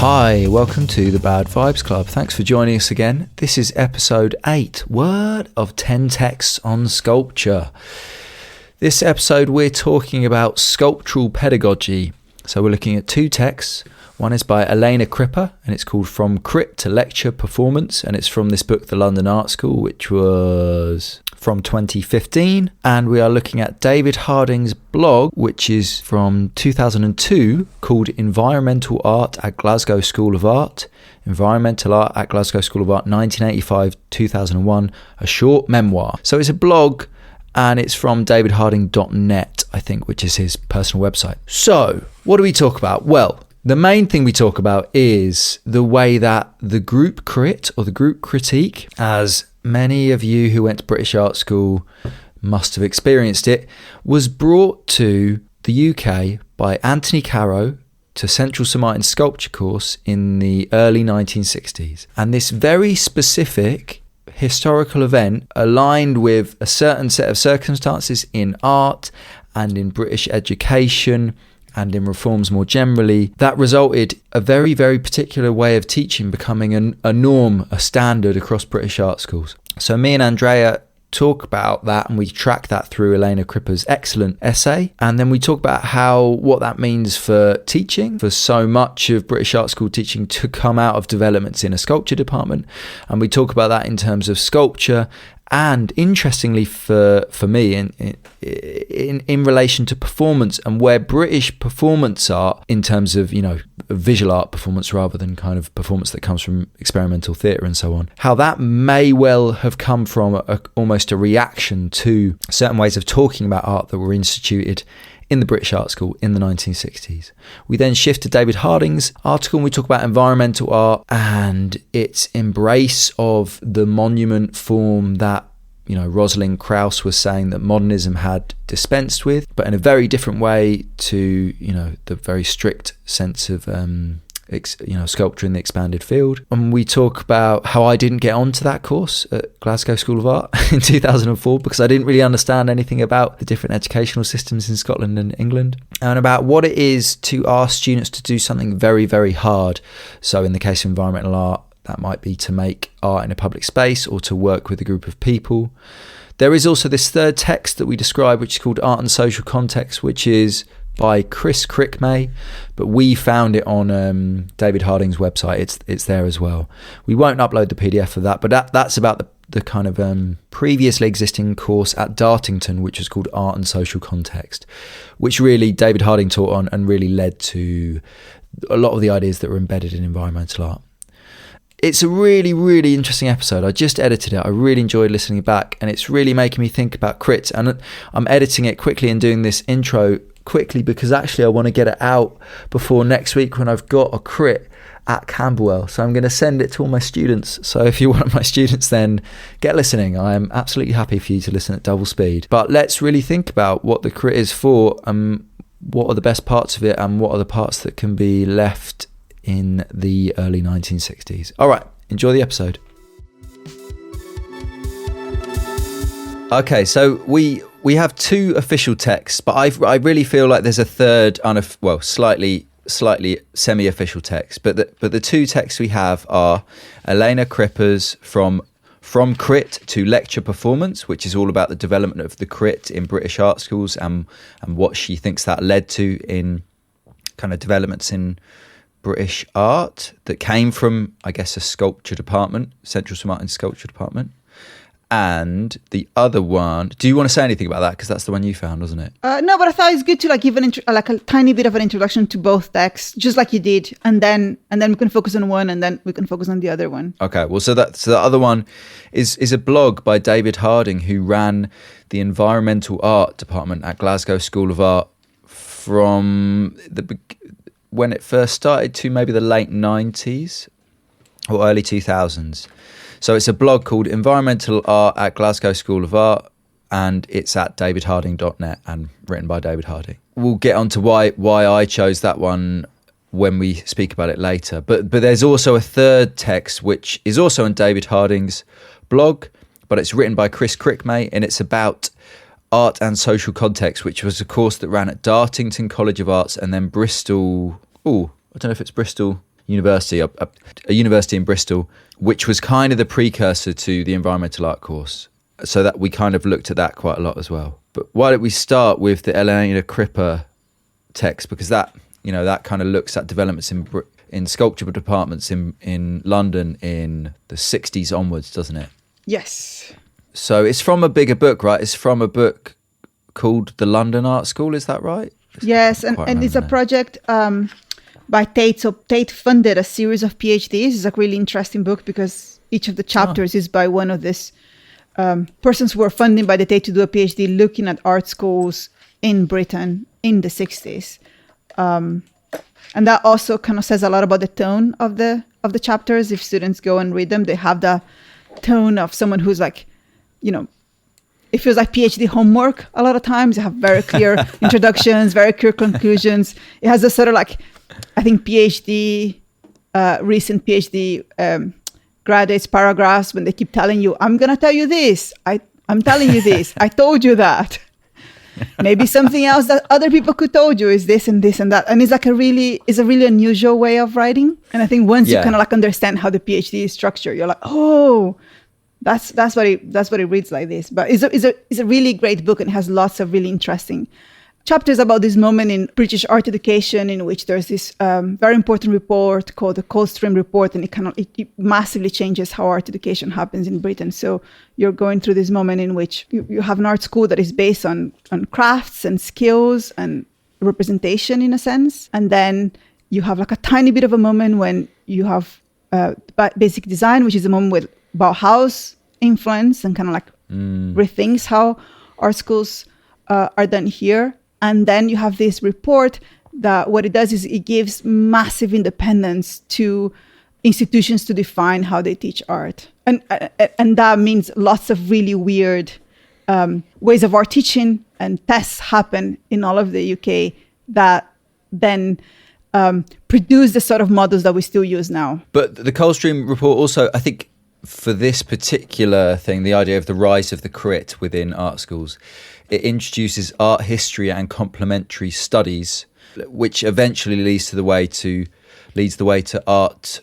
Hi, welcome to the Bad Vibes Club. Thanks for joining us again. This is episode 8, Word of 10 Texts on Sculpture. This episode we're talking about sculptural pedagogy. So we're looking at 2 texts. One is by Elena Crippa and it's called From Crit to Lecture Performance, and it's from this book, The London Art School, which was from 2015. And we are looking at David Harding's blog, which is from 2002, called Environmental Art at Glasgow School of Art. Environmental Art at Glasgow School of Art, 1985-2001, a short memoir. So it's a blog and it's from davidharding.net, I think, which is his personal website. So what do we talk about? Well, the main thing we talk about is the way that the group crit or the group critique, as many of you who went to British Art School must have experienced it, was brought to the UK by Anthony Caro to Central St Martin's sculpture course in the early 1960s. And this very specific historical event aligned with a certain set of circumstances in art and in British education and in reforms more generally, that resulted a very, very particular way of teaching becoming a norm, a standard across British art schools. So me and Andrea talk about that, and we track that through Elena Crippa's excellent essay. And then we talk about what that means for teaching, for so much of British art school teaching to come out of developments in a sculpture department. And we talk about that in terms of sculpture, and interestingly for me in relation to performance, and where British performance art, in terms of, you know, visual art performance rather than kind of performance that comes from experimental theatre and so on, how that may well have come from almost a reaction to certain ways of talking about art that were instituted in the British Art School in the 1960s. We then shift to David Harding's article and we talk about environmental art and its embrace of the monument form that, you know, Rosalind Krauss was saying that modernism had dispensed with, but in a very different way to, you know, the very strict sense of sculpture in the expanded field. And we talk about how I didn't get onto that course at Glasgow School of Art in 2004 because I didn't really understand anything about the different educational systems in Scotland and England, and about what it is to ask students to do something very, very hard. So in the case of environmental art, that might be to make art in a public space or to work with a group of people. There is also this third text that we describe, which is called Art and Social Context, which is by Chris Crickmay, but we found it on David Harding's website. It's there as well. We won't upload the PDF of that, but that's about the kind of previously existing course at Dartington, which was called Art and Social Context, which really David Harding taught on and really led to a lot of the ideas that were embedded in environmental art. It's a really, really interesting episode. I just edited it. I really enjoyed listening back, and it's really making me think about crits. And I'm editing it quickly and doing this intro quickly because actually I want to get it out before next week when I've got a crit at Camberwell. So I'm going to send it to all my students. So if you're one of my students, then get listening. I am absolutely happy for you to listen at double speed. But let's really think about what the crit is for, and what are the best parts of it, and what are the parts that can be left in the early 1960s. All right, enjoy the episode. Okay, so we have 2 official texts, but I really feel like there's a third, slightly semi-official text. But the 2 texts we have are Elena Crippa's From Crit to Lecture Performance, which is all about the development of the crit in British art schools and what she thinks that led to in kind of developments in British art that came from, I guess, a sculpture department, Central St Martin's sculpture department. And the other one, do you want to say anything about that? Because that's the one you found, wasn't it? No, but I thought it's good to give a tiny bit of an introduction to both texts, just like you did, and then we can focus on one, and then we can focus on the other one. Okay, well, so the other one is a blog by David Harding, who ran the environmental art department at Glasgow School of Art from when it first started to maybe the late 90s or early 2000s. So it's a blog called Environmental Art at Glasgow School of Art, and it's at davidharding.net and written by David Harding. We'll get on to why I chose that one when we speak about it later. But there's also a third text which is also on David Harding's blog, but it's written by Chris Crickmay, and it's about Art and Social Context, which was a course that ran at Dartington College of Arts and then Bristol. I don't know if it's Bristol university, a university in Bristol, which was kind of the precursor to the environmental art course. So that we kind of looked at that quite a lot as well. But why don't we start with the Elena Crippa text, because that kind of looks at developments in sculpture departments in London in the 60s onwards, doesn't it? Yes. So it's from a bigger book, right? It's from a book called The London Art School, is that right? Yes, and it's a project by Tate. So Tate funded a series of PhDs. It's a really interesting book because each of the chapters is by one of these persons who were funded by the Tate to do a PhD looking at art schools in Britain in the 60s. And that also kind of says a lot about the tone of the chapters. If students go and read them, they have the tone of someone who's like, it feels like PhD homework a lot of times. You have very clear introductions, very clear conclusions. It has a sort of like, I think recent PhD graduates paragraphs when they keep telling you, I'm going to tell you this. I'm telling you this. I told you that. Maybe something else that other people could told you is this and this and that. And it's like a really unusual way of writing. And I think once you kind of like understand how the PhD is structured, you're like, oh, that's what it reads like this. But it's a really great book and has lots of really interesting chapters about this moment in British art education, in which there's this very important report called the Coldstream Report, and it massively changes how art education happens in Britain. So you're going through this moment in which you have an art school that is based on crafts and skills and representation in a sense. And then you have like a tiny bit of a moment when you have basic design, which is a moment with Bauhaus influence and kind of like rethinks how art schools are done here. And then you have this report that what it does is it gives massive independence to institutions to define how they teach art. And that means lots of really weird ways of art teaching and tests happen in all of the UK that then produce the sort of models that we still use now. But the Coldstream report also, I think, for this particular thing, the idea of the rise of the crit within art schools, it introduces art history and complementary studies, which eventually leads the way to art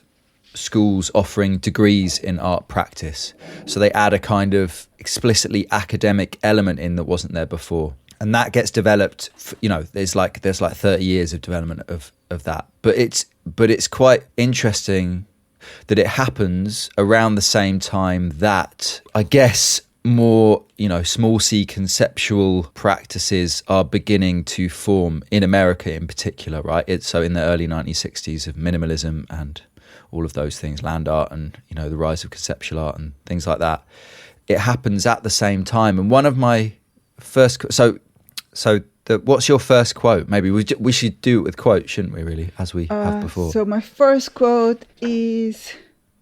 schools offering degrees in art practice. So they add a kind of explicitly academic element in that wasn't there before. And that gets developed, there's like 30 years of development of that. But it's quite interesting that it happens around the same time that, I guess, more, small C conceptual practices are beginning to form in America in particular, right? So in the early 1960s of minimalism and all of those things, land art and, the rise of conceptual art and things like that. It happens at the same time. And one of my first... what's your first quote? Maybe we should do it with quotes, shouldn't we, really, as we have before? So my first quote is,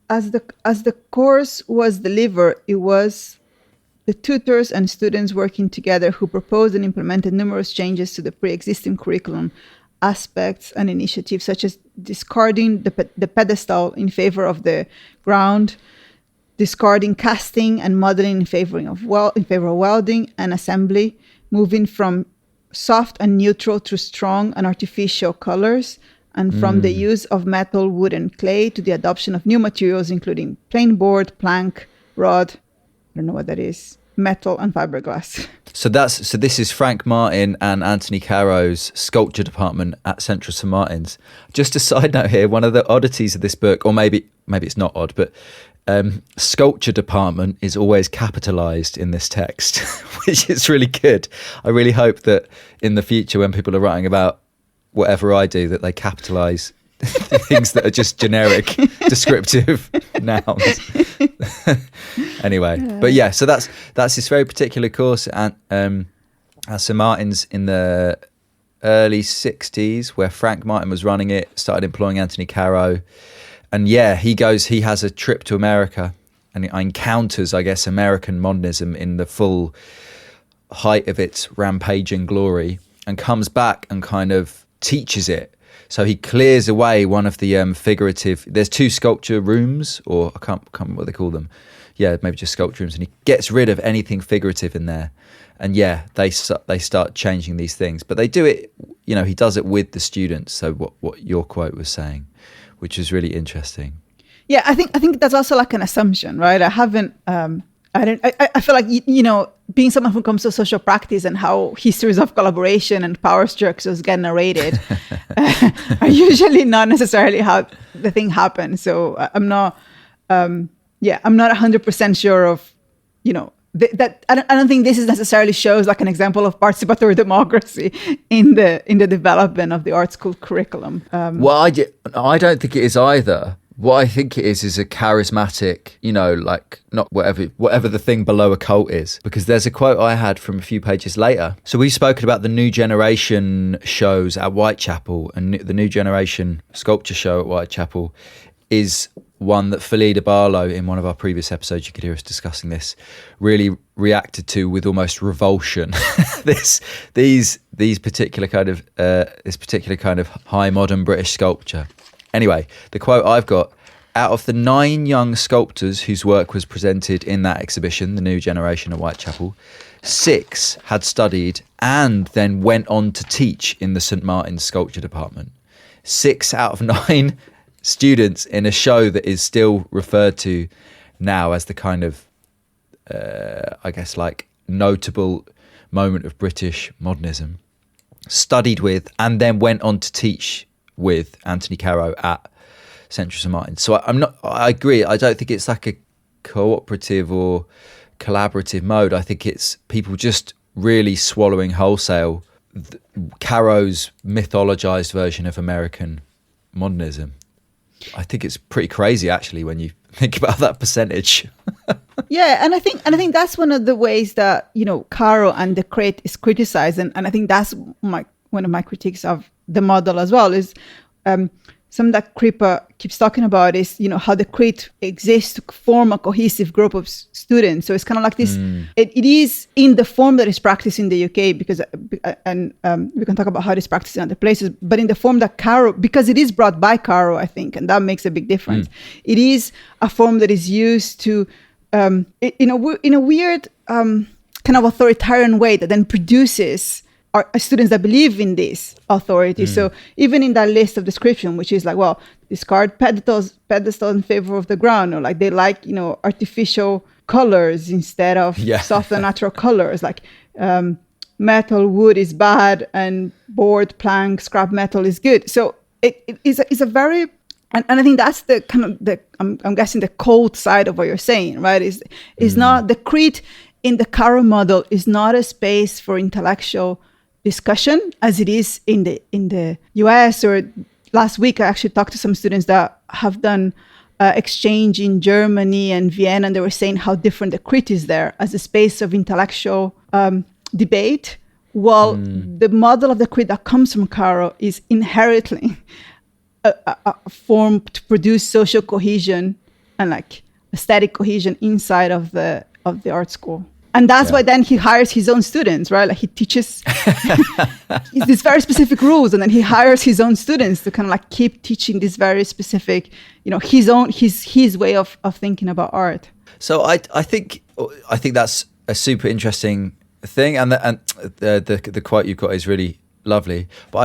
as the course was delivered, it was the tutors and students working together who proposed and implemented numerous changes to the pre-existing curriculum aspects and initiatives, such as discarding the pedestal in favor of the ground, discarding casting and modeling in favor of welding and assembly, moving from soft and neutral to strong and artificial colors, and from the use of metal, wood, and clay to the adoption of new materials, including plain board, plank, rod, I don't know what that is, metal, and fiberglass. So this is Frank Martin and Anthony Caro's sculpture department at Central St Martin's. Just a side note here, one of the oddities of this book, or maybe it's not odd, but sculpture department is always capitalized in this text, which is really good. I really hope that in the future, when people are writing about whatever I do, that they capitalize things that are just generic descriptive nouns. Anyway, but yeah, so that's this very particular course at St Martin's in the early 60s, where Frank Martin was running it, started employing Anthony Caro. And yeah, he has a trip to America and encounters, I guess, American modernism in the full height of its rampaging glory, and comes back and kind of teaches it. So he clears away one of the figurative... There's two sculpture rooms, or I can't remember what they call them. Yeah, maybe just sculpture rooms. And he gets rid of anything figurative in there. And yeah, they start changing these things. But they do it, he does it with the students. So what your quote was saying. which is really interesting. Yeah, I think that's also like an assumption, right? I haven't. I feel like being someone who comes to social practice and how histories of collaboration and power structures get narrated are usually not necessarily how the thing happens. So I'm not. I'm not 100% sure of, that I don't think this is necessarily shows like an example of participatory democracy in the development of the art school curriculum. Well, I don't think it is either. What I think it is a charismatic, like not whatever the thing below a cult is. Because there's a quote I had from a few pages later. So we've spoken about the New Generation shows at Whitechapel, and the New Generation sculpture show at Whitechapel is one that Felida Barlow, in one of our previous episodes, you could hear us discussing this, really reacted to with almost revulsion. These particular kind of this particular kind of high modern British sculpture. Anyway, the quote I've got: out of the 9 young sculptors whose work was presented in that exhibition, The New Generation at Whitechapel, 6 had studied and then went on to teach in the St Martin's sculpture department. 6 out of 9 students in a show that is still referred to now as the kind of, I guess, like notable moment of British modernism, studied with and then went on to teach with Anthony Caro at Central St Martin's. So I agree. I don't think it's like a cooperative or collaborative mode. I think it's people just really swallowing wholesale Caro's mythologized version of American modernism. I think it's pretty crazy, actually, when you think about that percentage. Yeah, and I think that's one of the ways that Caro and the Crate is criticized, and I think that's one of my critiques of the model as well is something that Crippa keeps talking about is how the Crate exists to form a cohesive group of students. So it's kind of like this. It is in the form that is practiced in the UK because we can talk about how it is practiced in other places, but in the form that Caro, because it is brought by Caro, I think, and that makes a big difference. It is a form that is used to in a weird kind of authoritarian way that then produces students that believe in this authority. So even in that list of description, which is like, well, discard pedestal in favor of the ground, or like they like, artificial colors instead of soft and natural colors, like metal, wood is bad, and board, plank, scrap metal is good. So it is a very, and I think that's the kind of I'm guessing the cold side of what you're saying, right? Is not the Crete in the Caro model is not a space for intellectual discussion as it is in the US. Or last week I actually talked to some students that have done exchange in Germany and Vienna, and they were saying how different the Crete is there as a space of intellectual debate, while the model of the Crete that comes from Caro is inherently a form to produce social cohesion and like aesthetic cohesion inside of the art school. And that's why then he hires his own students, right? Like he teaches these very specific rules, and then he hires his own students to kind of like keep teaching this very specific, his way of thinking about art. So I think that's a super interesting thing, and the quote you've got is really lovely. But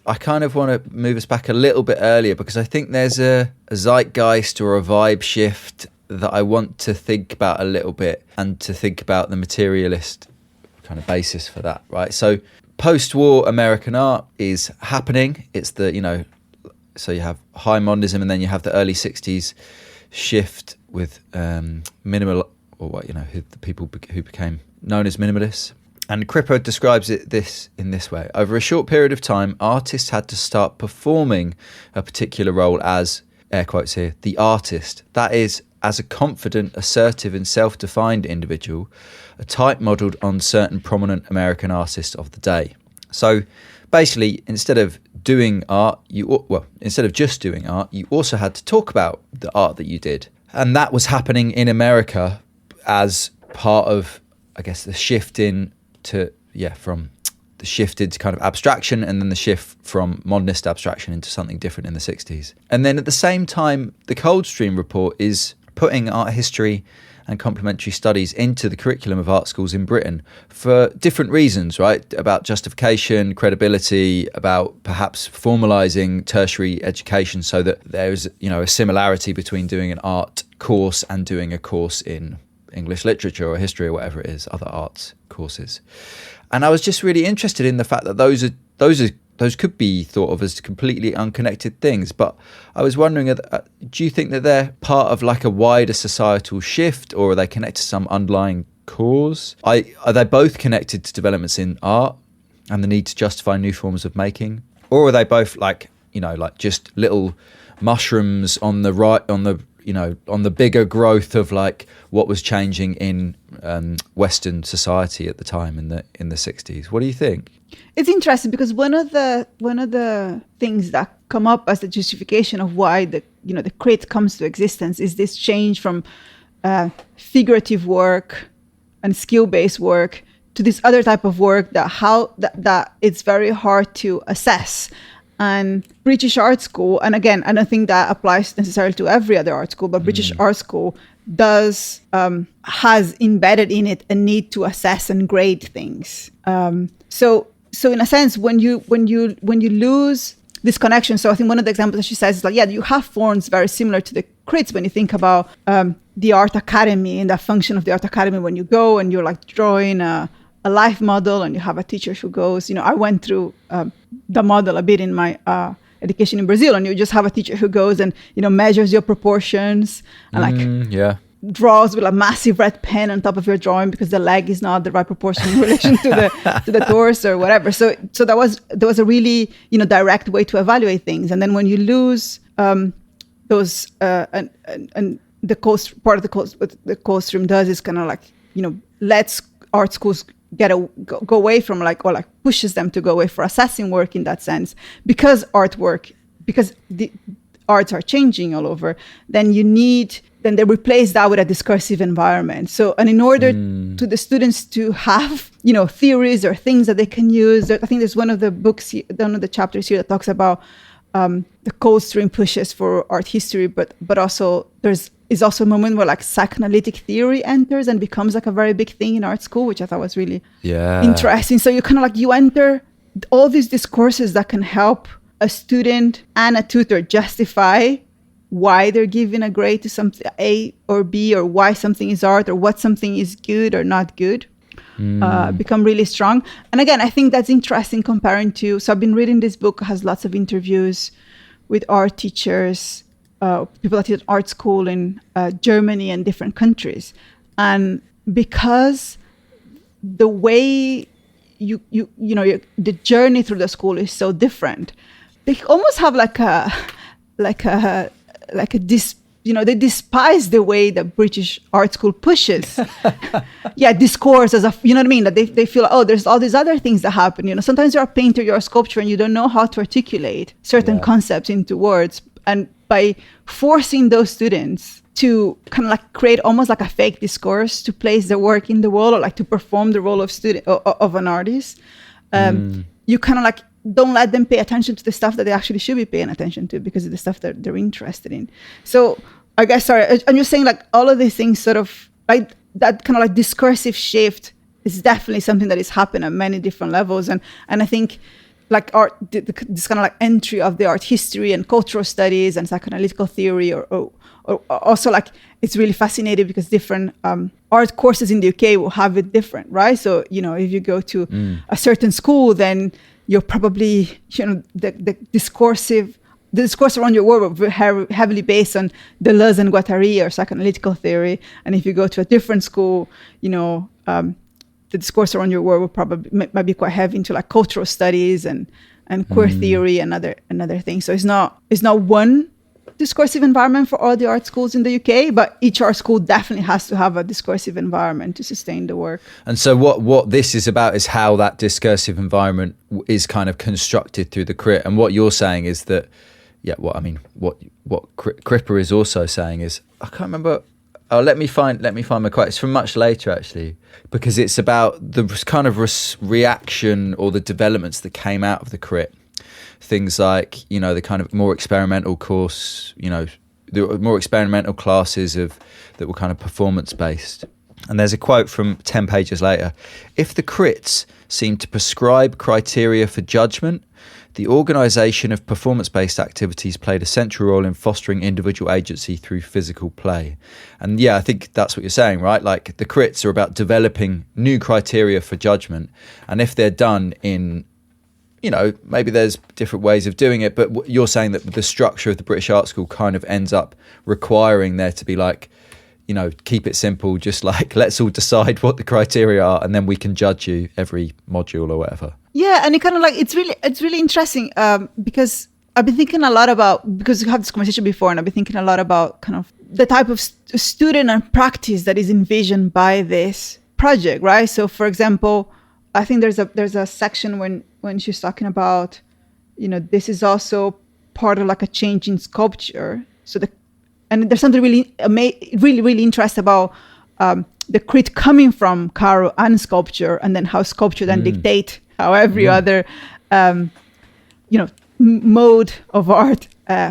I kind of want to move us back a little bit earlier, because I think there's a zeitgeist or a vibe shift that I want to think about a little bit, and to think about the materialist kind of basis for that, right? So post-war American art is happening. It's so you have high modernism, and then you have the early 60s shift with minimal, or the people who became known as minimalists. And Crippa describes it in this way: over a short period of time, artists had to start performing a particular role as, air quotes here, the artist. That is, as a confident, assertive and self-defined individual, a type modelled on certain prominent American artists of the day. So basically, instead of just doing art, you also had to talk about the art that you did. And that was happening in America as part of, I guess, the shift from the shift into kind of abstraction, and then the shift from modernist abstraction into something different in the 60s. And then at the same time, the Coldstream Report is putting art history and complementary studies into the curriculum of art schools in Britain for different reasons, right? About justification, credibility, about perhaps formalising tertiary education so that there's, a similarity between doing an art course and doing a course in English literature or history or whatever it is, other arts courses. And I was just really interested in the fact that those could be thought of as completely unconnected things. But I was wondering, do you think that they're part of like a wider societal shift, or are they connected to some underlying cause? Are they both connected to developments in art and the need to justify new forms of making? Or are they both like just little mushrooms on the right, on the bigger growth of like what was changing in Western society at the time in the 60s? What do you think? It's interesting because one of the things that come up as the justification of why the crit comes to existence is this change from figurative work and skill-based work to this other type of work that it's very hard to assess. And British art school, and again, I don't think that applies necessarily to every other art school, but British art school has embedded in it a need to assess and grade things. So in a sense, when you lose this connection, so I think one of the examples that she says is like, you have forms very similar to the crits when you think about the art academy and the function of the art academy. When you go and you're like drawing a life model and you have a teacher who goes, I went through the model a bit in my education in Brazil, and you just have a teacher who goes and measures your proportions and draws with a massive red pen on top of your drawing because the leg is not the right proportion in relation to the torso or whatever. So there was a really direct way to evaluate things. And then when you lose those and the coast part of the course, what the course stream does is kind of like lets art schools go away from or pushes them to go away for assessing work in that sense, because the arts are changing all over. Then they replace that with a discursive environment. So, and in order to the students to have, theories or things that they can use, I think there's one of the books, one of the chapters here that talks about the cold stream pushes for art history, but also is also a moment where like psychoanalytic theory enters and becomes like a very big thing in art school, which I thought was really interesting. So you kind of like, you enter all these discourses that can help a student and a tutor justify why they're giving a grade to something A or B, or why something is art, or what something is good or not good, become really strong. And again, I think that's interesting comparing to, so I've been reading this book, has lots of interviews with art teachers, people that teach art school in Germany and different countries. And because the way the journey through the school is so different, they almost have they despise the way that British art school pushes discourse as that they feel, there's all these other things that happen. Sometimes you're a painter, you're a sculptor, and you don't know how to articulate certain concepts into words. And by forcing those students to kind of like create almost like a fake discourse to place their work in the world, or like to perform the role of an artist, you kind of like don't let them pay attention to the stuff that they actually should be paying attention to, because of the stuff that they're interested in. So I guess, I'm just saying, like, all of these things sort of like that kind of like discursive shift is definitely something that is happening at many different levels. And I think like art, this kind of like entry of the art history and cultural studies and psychoanalytical theory, or also like, it's really fascinating because different art courses in the UK will have it different, right? So, if you go to a certain school, then you're probably, the discourse around your work will be heavily based on Deleuze and Guattari or psychoanalytical theory. And if you go to a different school, the discourse around your work will probably might be quite heavy into like cultural studies and queer theory and other things. So it's not one discursive environment for all the art schools in the UK, but each art school definitely has to have a discursive environment to sustain the work. And so what this is about is how that discursive environment is kind of constructed through the crit. And what you're saying is that, what Crippa is also saying is, I can't remember. Oh, let me find my quote. It's from much later, actually, because it's about the kind of reaction or the developments that came out of the crit. Things like, the kind of more experimental course, there were more experimental classes that were kind of performance based. And there's a quote from 10 pages later. If the crits seem to prescribe criteria for judgment, the organisation of performance-based activities played a central role in fostering individual agency through physical play. And yeah, I think that's what you're saying, right? Like the crits are about developing new criteria for judgment. And if they're done in, you know, maybe there's different ways of doing it, but you're saying that the structure of the British Art School kind of ends up requiring there to be like, you know, keep it simple, just like let's all decide what the criteria are and then we can judge you every module or whatever. Yeah, and it kind of like it's really interesting because I've been thinking a lot about, because we had this conversation before, and I've been thinking a lot about kind of the type of student and practice that is envisioned by this project, right? So, for example, I think there's a section when she's talking about, you know, this is also part of like a change in sculpture. So and there's something really interesting about the crit coming from Caro and sculpture, and then how sculpture then dictate how every other, mode of art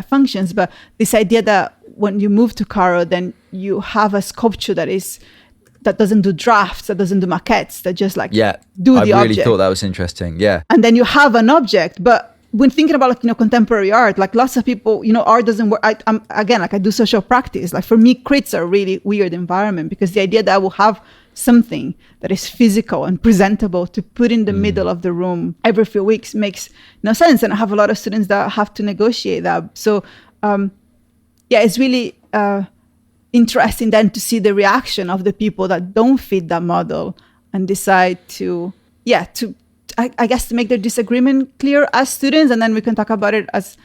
functions. But this idea that when you move to Caro, then you have a sculpture that doesn't do drafts, that doesn't do maquettes, that just like do the object. I really thought that was interesting. Yeah. And then you have an object, but when thinking about contemporary art, like lots of people, art doesn't work. I do social practice. Like for me, crits are a really weird environment, because the idea that I will have something that is physical and presentable to put in the middle of the room every few weeks makes no sense. And I have a lot of students that have to negotiate that. So, it's really interesting then to see the reaction of the people that don't fit that model and decide to make their disagreement clear as students, and then we can talk about it as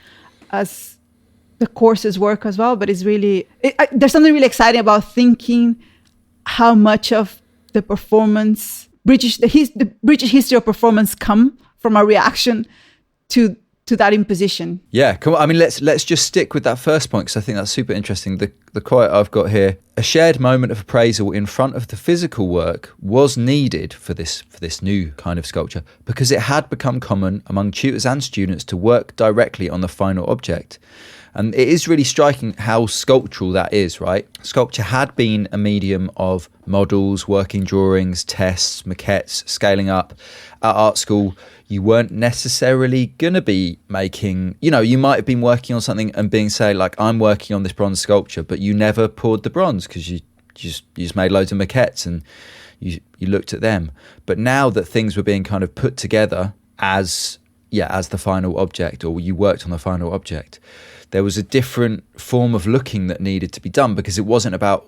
the courses work as well. But it's really, there's something really exciting about thinking how much of the performance, the British history of performance come from a reaction to that imposition. Yeah, come on. I mean, let's just stick with that first point, because I think that's super interesting. The quote I've got here: a shared moment of appraisal in front of the physical work was needed for this new kind of sculpture, because it had become common among tutors and students to work directly on the final object. And it is really striking how sculptural that is, right? Sculpture had been a medium of models, working drawings, tests, maquettes, scaling up. At art school, you weren't necessarily going to be making, you might have been working on something and being say like, I'm working on this bronze sculpture, but you never poured the bronze because you just made loads of maquettes and you looked at them. But now that things were being kind of put together as the final object, or you worked on the final object, there was a different form of looking that needed to be done, because it wasn't about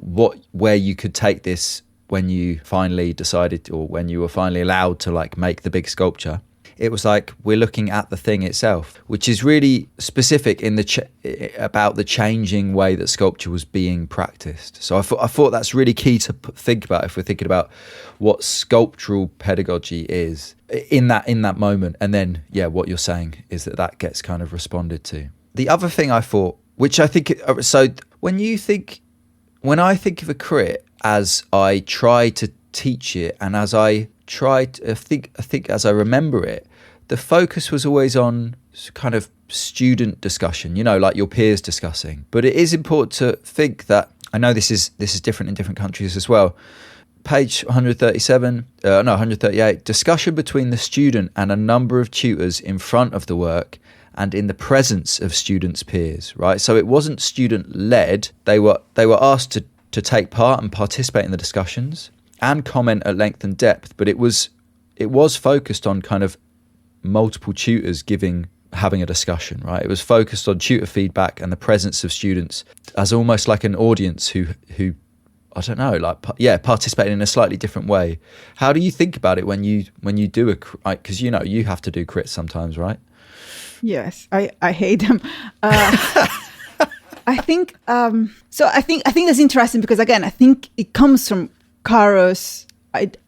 where you could take this when you finally decided, or when you were finally allowed to like make the big sculpture. It was like, we're looking at the thing itself, which is really specific in about the changing way that sculpture was being practiced. So I thought that's really key to think about if we're thinking about what sculptural pedagogy is in that moment. And then, what you're saying is that gets kind of responded to. The other thing I thought, which I think, so when I think of a crit, as I try to teach it, and as I try to think as I remember it, the focus was always on kind of student discussion, like your peers discussing. But it is important to think that, I know this is different in different countries as well. Page 138, discussion between the student and a number of tutors in front of the work and in the presence of students' peers, right? So it wasn't student-led. They were asked to take part and participate in the discussions and comment at length and depth, but it was focused on kind of multiple tutors having a discussion, right? It was focused on tutor feedback and the presence of students as almost like an audience who I don't know, participating in a slightly different way. How do you think about it when you do because you have to do crits sometimes, right? Yes, I hate them. I think that's interesting, because again, I think it comes from Caro's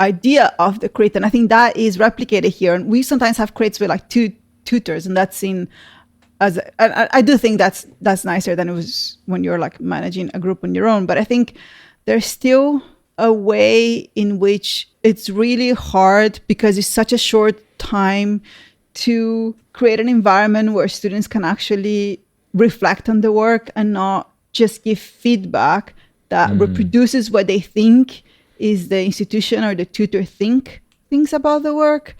idea of the crit, and I think that is replicated here. And we sometimes have crits with like two tutors, and that's seen as I do think that's nicer than it was when you're like managing a group on your own. But I think there's still a way in which it's really hard, because it's such a short time, to create an environment where students can actually reflect on the work and not just give feedback that reproduces what they think is the institution or the tutor thinks about the work.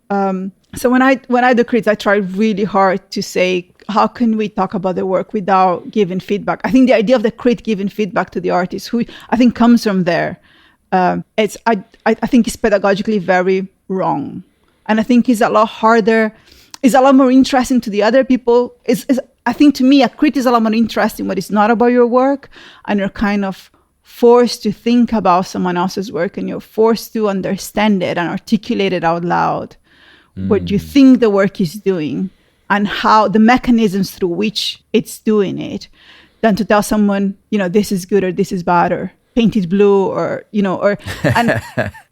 So when I do crits, I try really hard to say, how can we talk about the work without giving feedback? I think the idea of the crit giving feedback to the artist, who I think comes from there, I think is pedagogically very wrong. And I think it's a lot harder, it's a lot more interesting to the other people. I think to me, a crit is a lot more interesting when it's not about your work and you're kind of forced to think about someone else's work and you're forced to understand it and articulate it out loud. What you think the work is doing and how the mechanisms through which it's doing it, than to tell someone, this is good or this is bad or paint it blue and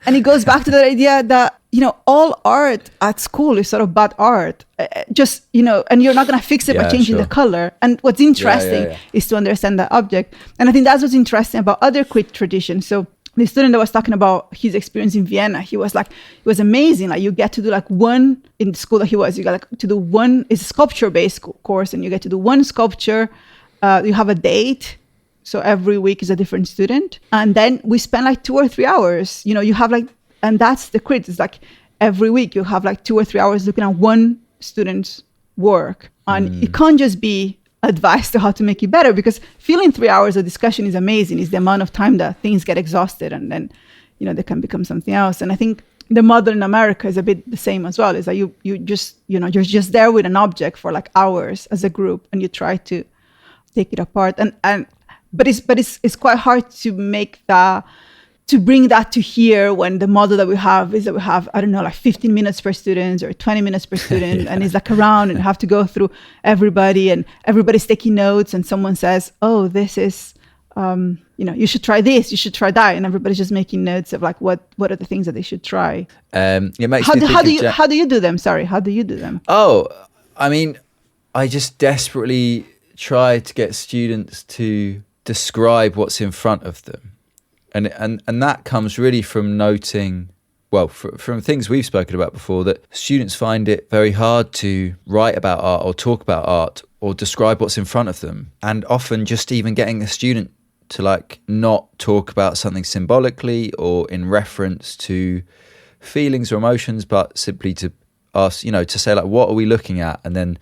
it goes back to the idea that, all art at school is sort of bad art. And you're not going to fix it by changing the color. And what's interesting is to understand the object. And I think that's what's interesting about other crit traditions. So the student that was talking about his experience in Vienna, he was like, it was amazing. Like you get to do like one in the school that he was, you got to do one, it's a sculpture-based course, and you get to do one sculpture. You have a date. So every week is a different student. And then we spend like 2 or 3 hours, you have like, and that's the crit. It's like every week you have like 2 or 3 hours looking at one student's work. And it can't just be advice to how to make it better, because filling 3 hours of discussion is amazing. It's the amount of time that things get exhausted and then, they can become something else. And I think the model in America is a bit the same as well. Is that you just, you're just there with an object for like hours as a group and you try to take it apart. But it's quite hard to make that, to bring that to here when the model that we have is that we have, I don't know, like 15 minutes per student or 20 minutes per student. And it's like around and you have to go through everybody and everybody's taking notes and someone says, oh, this is, you should try this, you should try that. And everybody's just making notes of like, what are the things that they should try? It makes how do you do them? Sorry, how do you do them? Oh, I mean, I just desperately try to get students to describe what's in front of them. And that comes really from noting, from things we've spoken about before, that students find it very hard to write about art or talk about art or describe what's in front of them. And often just even getting a student to like not talk about something symbolically or in reference to feelings or emotions, but simply to ask, to say like, what are we looking at? And then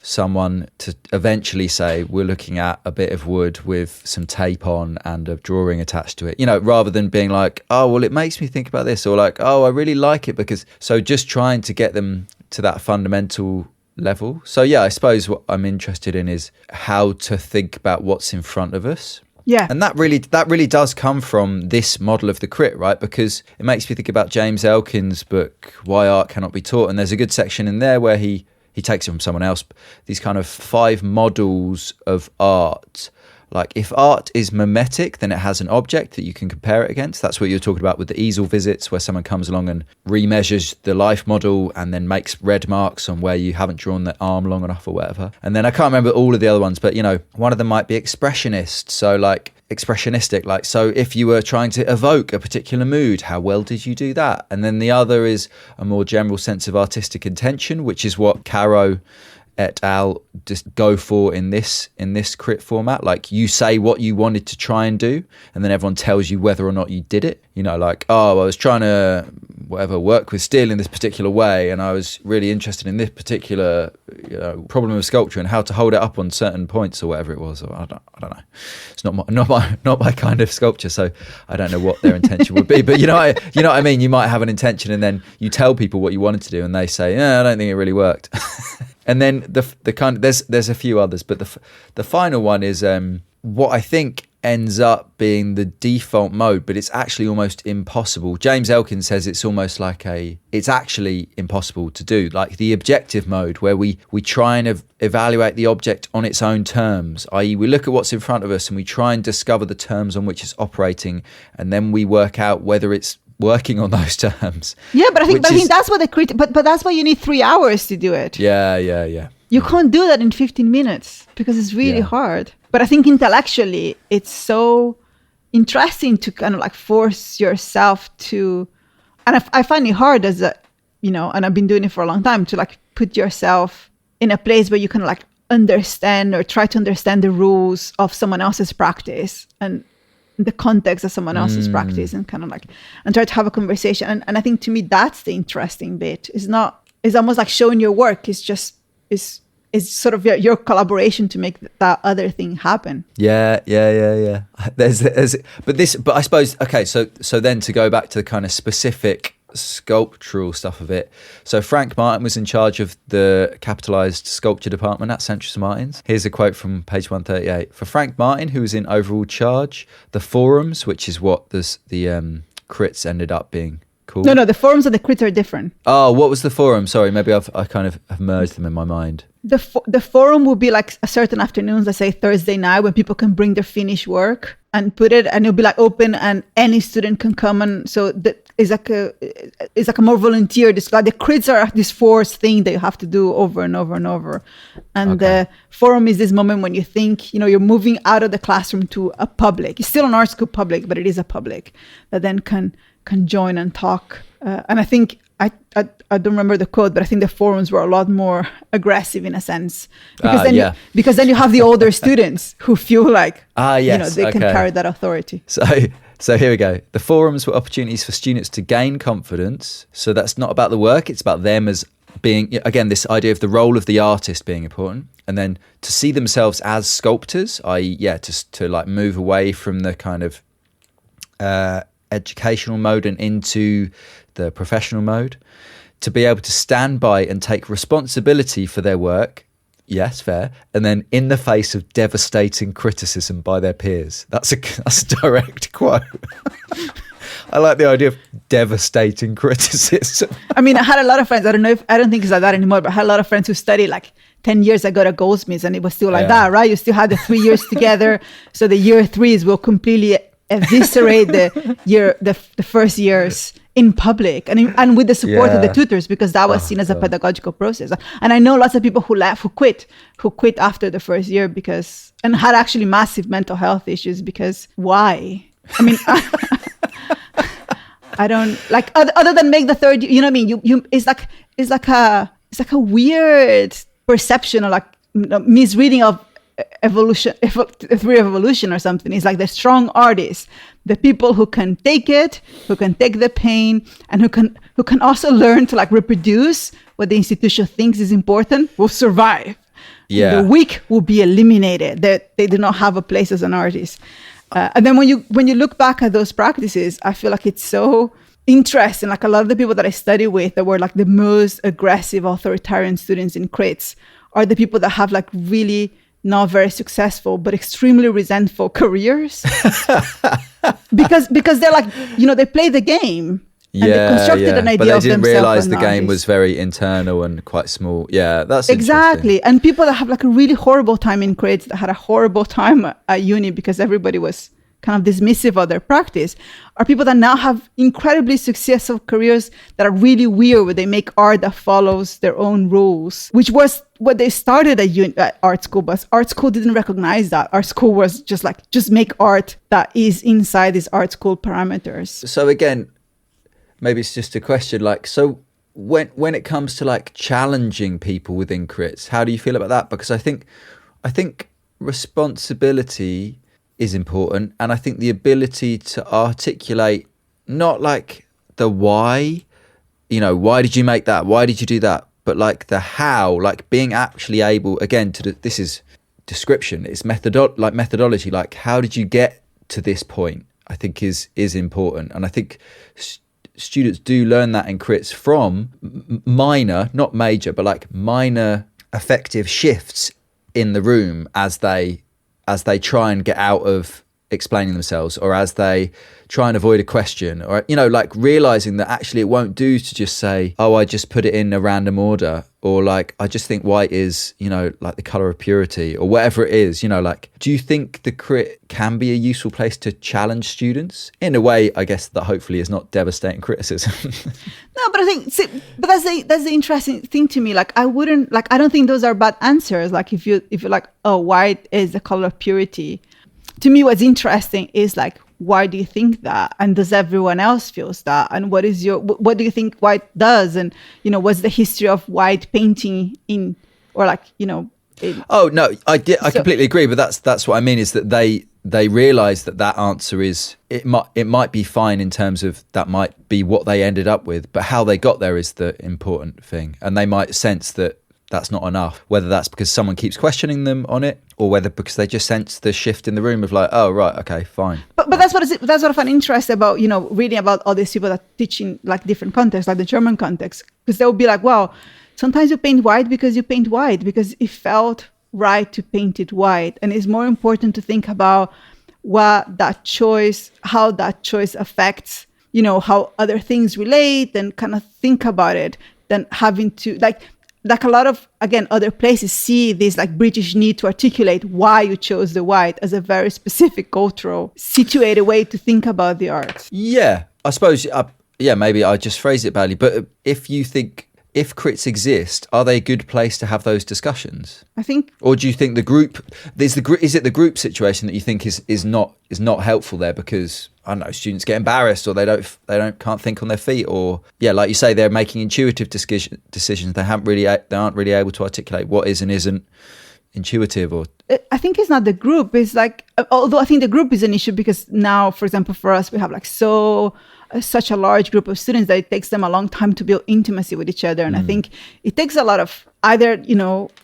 someone to eventually say, we're looking at a bit of wood with some tape on and a drawing attached to it, rather than being like, oh, well, it makes me think about this, or like, oh, I really like it because, so just trying to get them to that fundamental level. So yeah, I suppose what I'm interested in is how to think about what's in front of us. Yeah. And that really does come from this model of the crit, right? Because it makes me think about James Elkin's book, Why Art Cannot Be Taught. And there's a good section in there where he takes it from someone else, these kind of 5 models of art. Like if art is mimetic, then it has an object that you can compare it against. That's what you're talking about with the easel visits, where someone comes along and remeasures the life model and then makes red marks on where you haven't drawn the arm long enough or whatever. And then I can't remember all of the other ones, but one of them might be expressionist. So like expressionistic, like, so if you were trying to evoke a particular mood, how well did you do that? And then the other is a more general sense of artistic intention, which is what Caro et al. Just go for in this crit format. Like you say what you wanted to try and do, and then everyone tells you whether or not you did it. Like, oh, I was trying to work with steel in this particular way, and I was really interested in this particular problem of sculpture and how to hold it up on certain points or whatever it was. Or I don't know. It's not my kind of sculpture, so I don't know what their intention would be. But you know what I mean. You might have an intention, and then you tell people what you wanted to do, and they say, I don't think it really worked. And then the kind of, there's a few others, but the final one is what I think ends up being the default mode, but it's actually almost impossible. James Elkin says it's almost like it's actually impossible to do, like the objective mode, where we try and evaluate the object on its own terms, i.e. we look at what's in front of us and we try and discover the terms on which it's operating, and then we work out whether it's working on those terms. Yeah, but I think that's what but that's why you need 3 hours to do it. Yeah. You can't do that in 15 minutes because it's really hard. But I think intellectually, it's so interesting to kind of like force yourself to, and I find it hard as and I've been doing it for a long time, to like put yourself in a place where you can like understand or try to understand the rules of someone else's practice and the context of someone else's practice, and kind of like, and try to have a conversation. And I think to me, that's the interesting bit. It's almost like showing your work. It's sort of your collaboration to make that other thing happen. Yeah. But I suppose, okay, so then to go back to the kind of specific sculptural stuff of it. So Frank Martin was in charge of the capitalized sculpture department at Central St Martin's. Here's a quote from page 138. For Frank Martin, who was in overall charge, the forums, which is what the crits ended up being called. No, the forums and the crits are different. Oh, what was the forum? Sorry, maybe I kind of have merged them in my mind. The forum will be like a certain afternoons, let's say Thursday night, when people can bring their finished work and put it, and it'll be like open and any student can come. And so it's like a more volunteer. This, like, the crits are this forced thing that you have to do over and over and over. And the forum is this moment when you think, you're moving out of the classroom to a public. It's still an art school public, but it is a public that then can join and talk. And I think, I don't remember the quote, but I think the forums were a lot more aggressive in a sense, because then you have the older students who feel like they can carry that authority. So here we go. The forums were opportunities for students to gain confidence. So that's not about the work; it's about them as being, again, this idea of the role of the artist being important, and then to see themselves as sculptors, i.e., to like move away from the kind of educational mode and into the professional mode, to be able to stand by and take responsibility for their work. Yes, fair. And then in the face of devastating criticism by their peers. That's a direct quote. I like the idea of devastating criticism. I mean, I had a lot of friends, I don't think it's like that anymore, but I had a lot of friends who studied like 10 years ago at Goldsmiths, and it was still like that, right? You still had the 3 years together. So the year threes will completely eviscerate the first years in public, and with the support of the tutors, because that was seen as a pedagogical process. And I know lots of people who quit after the first year and had actually massive mental health issues, because why? I mean, I don't like, other than make the third, you know what I mean? You it's like a weird perception, or like misreading of evolution, theory of evolution or something. It's like the strong artists, the people who can take it, who can take the pain, and who can also learn to like reproduce what the institution thinks is important, will survive. The weak will be eliminated. They do not have a place as an artist. And then when you look back at those practices, I feel like it's so interesting. Like, a lot of the people that I study with that were like the most aggressive authoritarian students in crits are the people that have like really not very successful but extremely resentful careers. because they're like, they play the game, and they constructed an idea but they of didn't themselves. realize the game was very internal and quite small. That's exactly. And people that have like a really horrible time in crits, that had a horrible time at uni because everybody was kind of dismissive of their practice, are people that now have incredibly successful careers that are really weird, where they make art that follows their own rules, which was what they started at art school. But art school didn't recognize that. Art school was just make art that is inside these art school parameters. So again, maybe it's just a question, like, so when it comes to like challenging people within crits, how do you feel about that? Because I think responsibility is important, and I think the ability to articulate not like the why, why did you make that, why did you do that, but like the how, like being actually able, again, this is description, it's methodology, like how did you get to this point, I think is important. And I think students do learn that in crits from minor, not major, but like minor effective shifts in the room as they try and get out of explaining themselves, or as they try and avoid a question, or like realizing that actually it won't do to just say, oh, I just put it in a random order, or like I just think white is like the color of purity, or whatever it is. Like, do you think the crit can be a useful place to challenge students in a way, I guess, that hopefully is not devastating criticism? No, but I think, but that's the interesting thing to me. Like, I don't think those are bad answers. Like, if you're like, oh, white is the color of purity. To me, what's interesting is like, why do you think that? And does everyone else feels that? And what do you think white does? And, what's the history of white painting or like, Oh no, I completely agree, but that's what I mean is that they realise that answer is it might be fine in terms of that might be what they ended up with, but how they got there is the important thing, and they might sense that that's not enough, whether that's because someone keeps questioning them on it or whether because they just sense the shift in the room of like, oh right, okay, fine. But that's what I find interesting about reading about all these people that teach in like different contexts, like the German context, because they'll be like, wow, sometimes you paint white because it felt right to paint it white, and it's more important to think about how that choice affects how other things relate and kind of think about it than having to like a lot of, again, other places see this like British need to articulate why you chose the white as a very specific cultural situated way to think about the arts. Yeah, I suppose, maybe I just phrased it badly, but if you think, if crits exist, are they a good place to have those discussions? I think. Or do you think is it the group situation that you think is not helpful there because, I don't know, students get embarrassed or they can't think on their feet, or like you say, they're making intuitive decisions. They aren't really able to articulate what is and isn't intuitive. Or I think it's not the group. It's like, although I think the group is an issue because now, for example, for us, we have like such a large group of students that it takes them a long time to build intimacy with each other. And I think it takes a lot of either,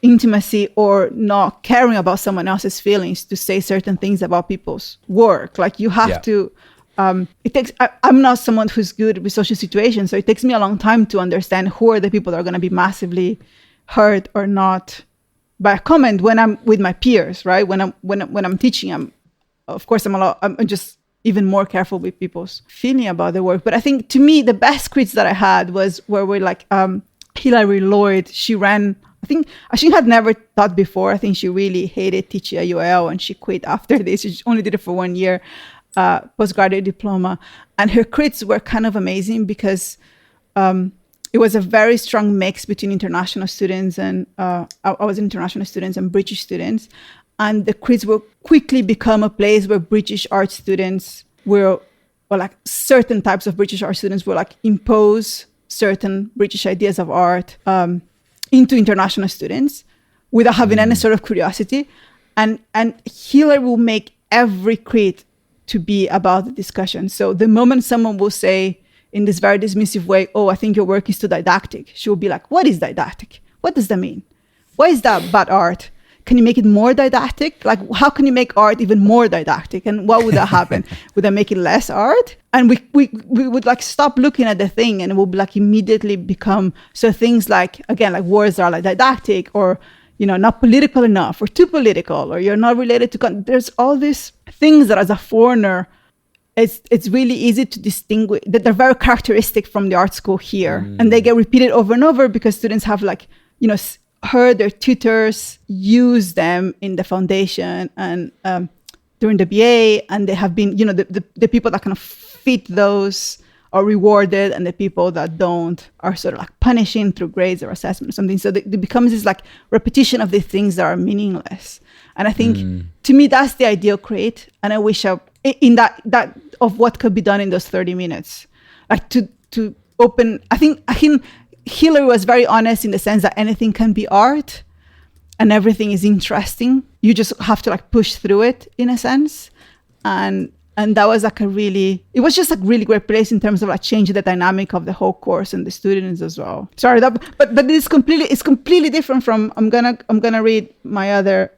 intimacy or not caring about someone else's feelings to say certain things about people's work. Like you have to, I'm not someone who's good with social situations. So it takes me a long time to understand who are the people that are going to be massively hurt or not by a comment when I'm with my peers, right? When I'm teaching, I'm just even more careful with people's feeling about the work. But I think, to me, the best crits that I had was where we're like, Hilary Lloyd, she ran, I think she had never taught before. I think she really hated teaching at UL and she quit after this. She only did it for 1 year, postgraduate diploma. And her crits were kind of amazing because it was a very strong mix between international students and I was international students and British students. And the crits will quickly become a place where British art students will, or like certain types of British art students will like impose certain British ideas of art into international students without having any sort of curiosity. And Hilary will make every crit to be about the discussion. So the moment someone will say in this very dismissive way, oh, I think your work is too didactic, she will be like, what is didactic? What does that mean? Why is that bad art? Can you make it more didactic? Like, how can you make art even more didactic? And what would that happen? Would that make it less art? And we would like stop looking at the thing and it would like immediately become, so things like, again, like words that are like didactic or, not political enough or too political, or you're not related to, there's all these things that as a foreigner, it's really easy to distinguish, that they're very characteristic from the art school here. And they get repeated over and over because students have like, heard their tutors use them in the foundation and during the BA, and they have been, the people that kind of fit those are rewarded, and the people that don't are sort of like punishing through grades or assessment or something. So it becomes this like repetition of these things that are meaningless. And I think to me that's the ideal crit, and I wish in that of what could be done in those 30 minutes, like to open. I think Hilary was very honest in the sense that anything can be art and everything is interesting. You just have to like push through it in a sense. And that was like it was just a really great place in terms of like changing the dynamic of the whole course and the students as well. Sorry, but it's completely different from, I'm gonna read my other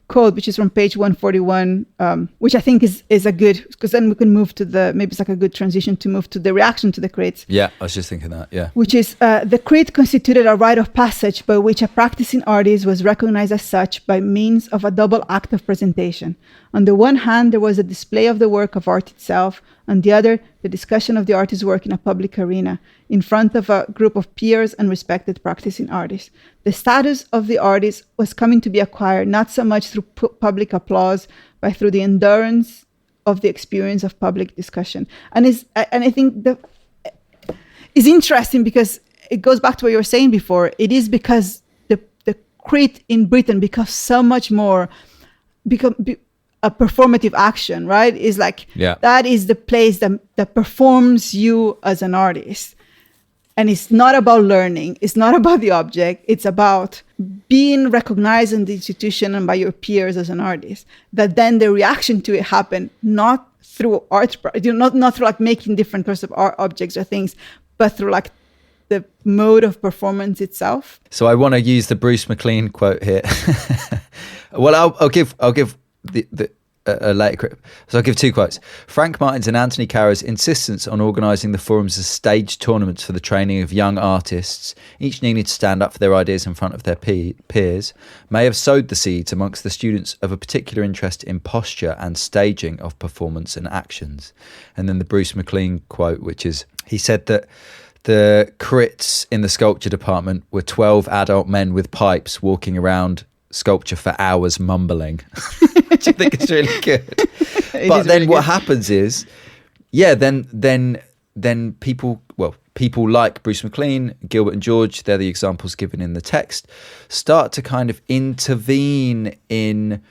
quote, which is from page 141, which I think is a good, because then we can move to maybe it's like a good transition to move to the reaction to the crits. Yeah, I was just thinking that, yeah. Which is, the crit constituted a rite of passage by which a practicing artist was recognized as such by means of a double act of presentation. On the one hand, there was a display of the work of art itself. On the other, the discussion of the artist's work in a public arena, in front of a group of peers and respected practicing artists. The status of the artist was coming to be acquired not so much through public applause, but through the endurance of the experience of public discussion. And I think it's interesting because it goes back to what you were saying before. It is because the crit in Britain becomes so much more a performative action, right? Is like, that is the place that performs you as an artist. And it's not about learning. It's not about the object. It's about being recognized in the institution and by your peers as an artist. That then the reaction to it happened not through art, not through like making different kinds of art objects or things, but through like the mode of performance itself. So I want to use the Bruce MacLean quote here. Well, I'll give the later clip. So I'll give two quotes. Frank Martin's and Anthony Caro's insistence on organising the forums as staged tournaments for the training of young artists, each needing to stand up for their ideas in front of their peers, may have sowed the seeds amongst the students of a particular interest in posture and staging of performance and actions. And then the Bruce MacLean quote, which is, he said that the crits in the sculpture department were 12 adult men with pipes walking around sculpture for hours mumbling, which I think is really good. But then what happens is, then people like Bruce MacLean, Gilbert and George, they're the examples given in the text, start to kind of intervene in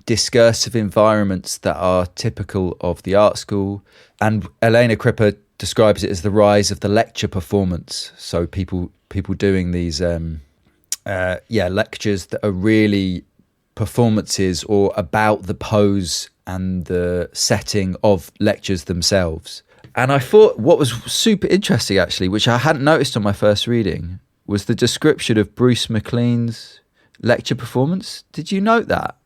discursive environments that are typical of the art school. And Elena Crippa describes it as the rise of the lecture performance. So people doing these lectures that are really performances or about the pose and the setting of lectures themselves. And I thought what was super interesting, actually, which I hadn't noticed on my first reading, was the description of Bruce MacLean's lecture performance. Did you note that?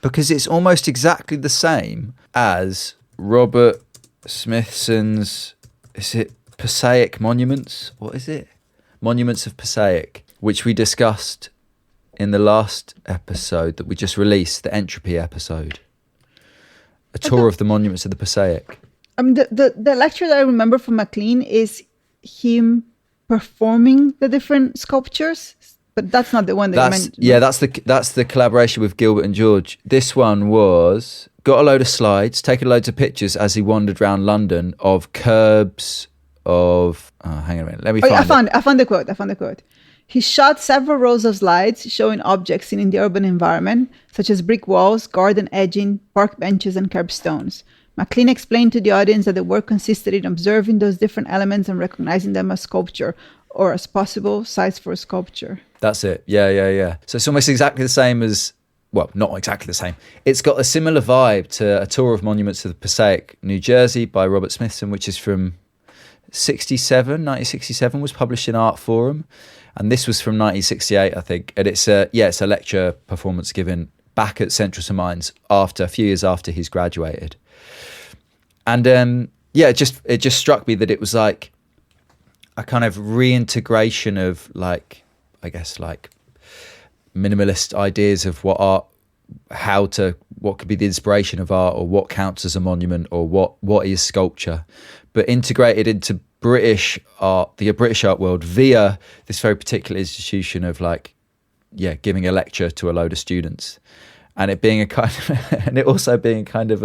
Because it's almost exactly the same as Robert Smithson's, is it Passaic Monuments? What is it? Monuments of Passaic, which we discussed in the last episode that we just released, the Entropy episode. A tour of the monuments of the Passaic. I mean, the lecture that I remember from MacLean is him performing the different sculptures, but that's not the one that you mentioned. Yeah, that's the collaboration with Gilbert and George. This one was, got a load of slides, taken loads of pictures as he wandered around London of curbs, of... Oh, hang on a minute, let me find it. I found the quote. He shot several rows of slides showing objects seen in the urban environment, such as brick walls, garden edging, park benches, and curbstones. MacLean explained to the audience that the work consisted in observing those different elements and recognizing them as sculpture or as possible sites for sculpture. That's it. Yeah. So it's almost exactly the same as, well, not exactly the same. It's got a similar vibe to A Tour of Monuments of the Passaic, New Jersey by Robert Smithson, which is from 1967, was published in Art Forum. And this was from 1968, I think. And it's a lecture performance given back at Central St. Mines a few years after he's graduated. And it just struck me that it was like a kind of reintegration of like, I guess, like minimalist ideas of what art, what could be the inspiration of art, or what counts as a monument, or what is sculpture, but integrated into British art, the British art world, via this very particular institution of giving a lecture to a load of students, and it being a kind of, and it also being kind of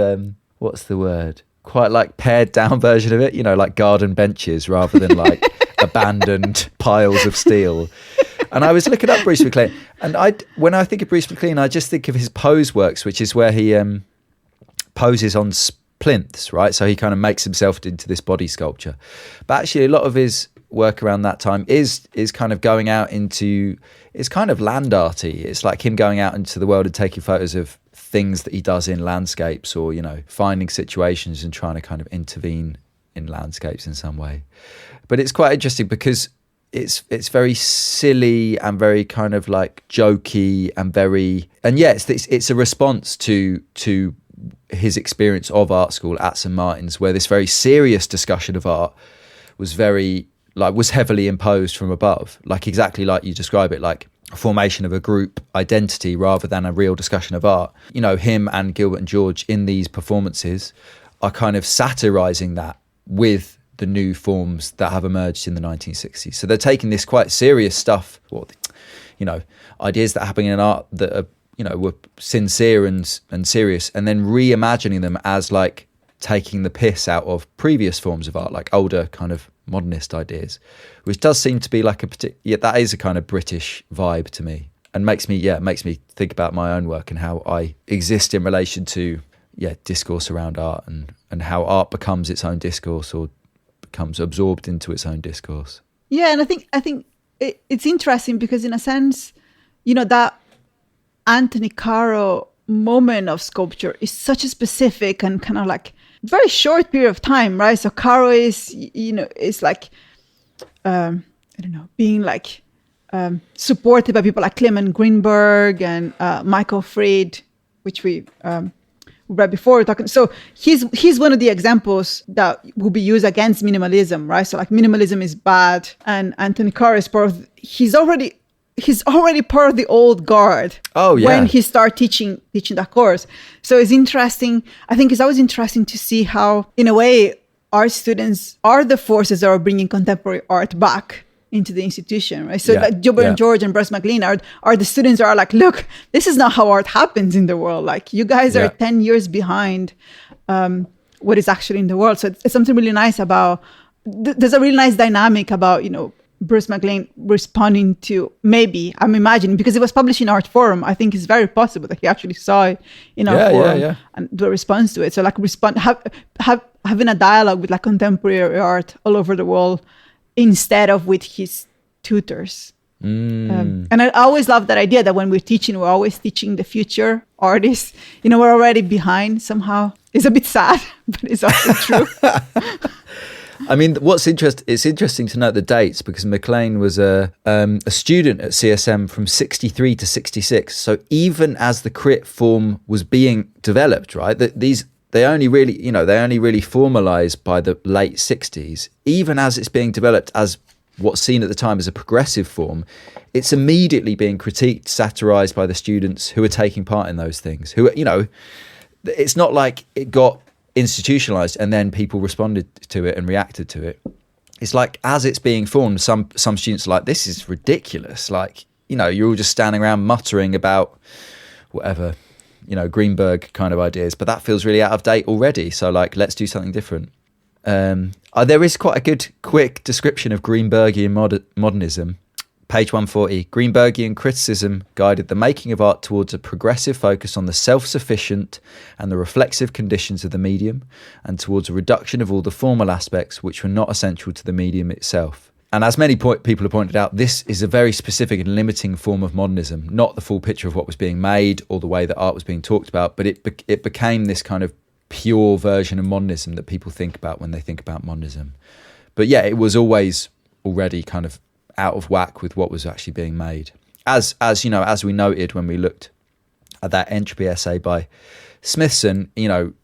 what's the word? Quite like pared down version of it, like garden benches rather than like abandoned piles of steel. And I was looking up Bruce MacLean, and when I think of Bruce MacLean, I just think of his pose works, which is where he poses on plinths, right? So he kind of makes himself into this body sculpture. But actually, a lot of his work around that time is kind of going out into, it's kind of land arty. It's like him going out into the world and taking photos of things that he does in landscapes, or finding situations and trying to kind of intervene in landscapes in some way. But it's quite interesting because it's very silly and very kind of like jokey and it's a response to his experience of art school at St. Martin's, where this very serious discussion of art was heavily imposed from above, like exactly like you describe it, like a formation of a group identity rather than a real discussion of art. Him and Gilbert and George in these performances are kind of satirizing that with the new forms that have emerged in the 1960s. So they're taking this quite serious stuff, ideas that are happening in art that are, were sincere and serious, and then reimagining them as like taking the piss out of previous forms of art, like older kind of modernist ideas, which does seem to be like that is a kind of British vibe to me, and makes me think about my own work and how I exist in relation to discourse around art, and how art becomes its own discourse or becomes absorbed into its own discourse. Yeah, and I think it's interesting because in a sense, that Anthony Caro moment of sculpture is such a specific and kind of like very short period of time, right? So Caro is, is like, I don't know, being like supported by people like Clement Greenberg and Michael Fried, which we read before talking. So he's one of the examples that will be used against minimalism, right? So like minimalism is bad, and Anthony Caro is he's already part of the old guard. Oh yeah. When he started teaching that course. So it's interesting. I think it's always interesting to see how, in a way, our students are the forces that are bringing contemporary art back into the institution, right? So like Gilbert and George and Bruce McLean are the students that are like, look, this is not how art happens in the world. Like you guys are 10 years behind what is actually in the world. So it's something really nice about, there's a really nice dynamic about, Bruce McLean responding to, maybe, I'm imagining, because it was published in Art Forum, I think it's very possible that he actually saw it in Art Forum and the response to it. So like having a dialogue with like contemporary art all over the world instead of with his tutors. And I always love that idea that when we're teaching, we're always teaching the future artists. We're already behind somehow. It's a bit sad, but it's also true. I mean, it's interesting to note the dates, because McLean was a student at CSM from 63 to 66. So even as the crit form was being developed, right, they only really formalized by the late 60s. Even as it's being developed as what's seen at the time as a progressive form, it's immediately being critiqued, satirized by the students who are taking part in those things. It's not like it got institutionalized and then people responded to it and reacted to it. It's like, as it's being formed, some students are like, this is ridiculous. Like, you're all just standing around muttering about whatever, Greenberg kind of ideas, but that feels really out of date already. So like, let's do something different. There is quite a good quick description of Greenbergian modernism. Page 140, Greenbergian criticism guided the making of art towards a progressive focus on the self-sufficient and the reflexive conditions of the medium, and towards a reduction of all the formal aspects which were not essential to the medium itself. And as many people have pointed out, this is a very specific and limiting form of modernism, not the full picture of what was being made or the way that art was being talked about, but it became this kind of pure version of modernism that people think about when they think about modernism. But yeah, it was always already kind of out of whack with what was actually being made. As we noted when we looked at that entropy essay by Smithson, in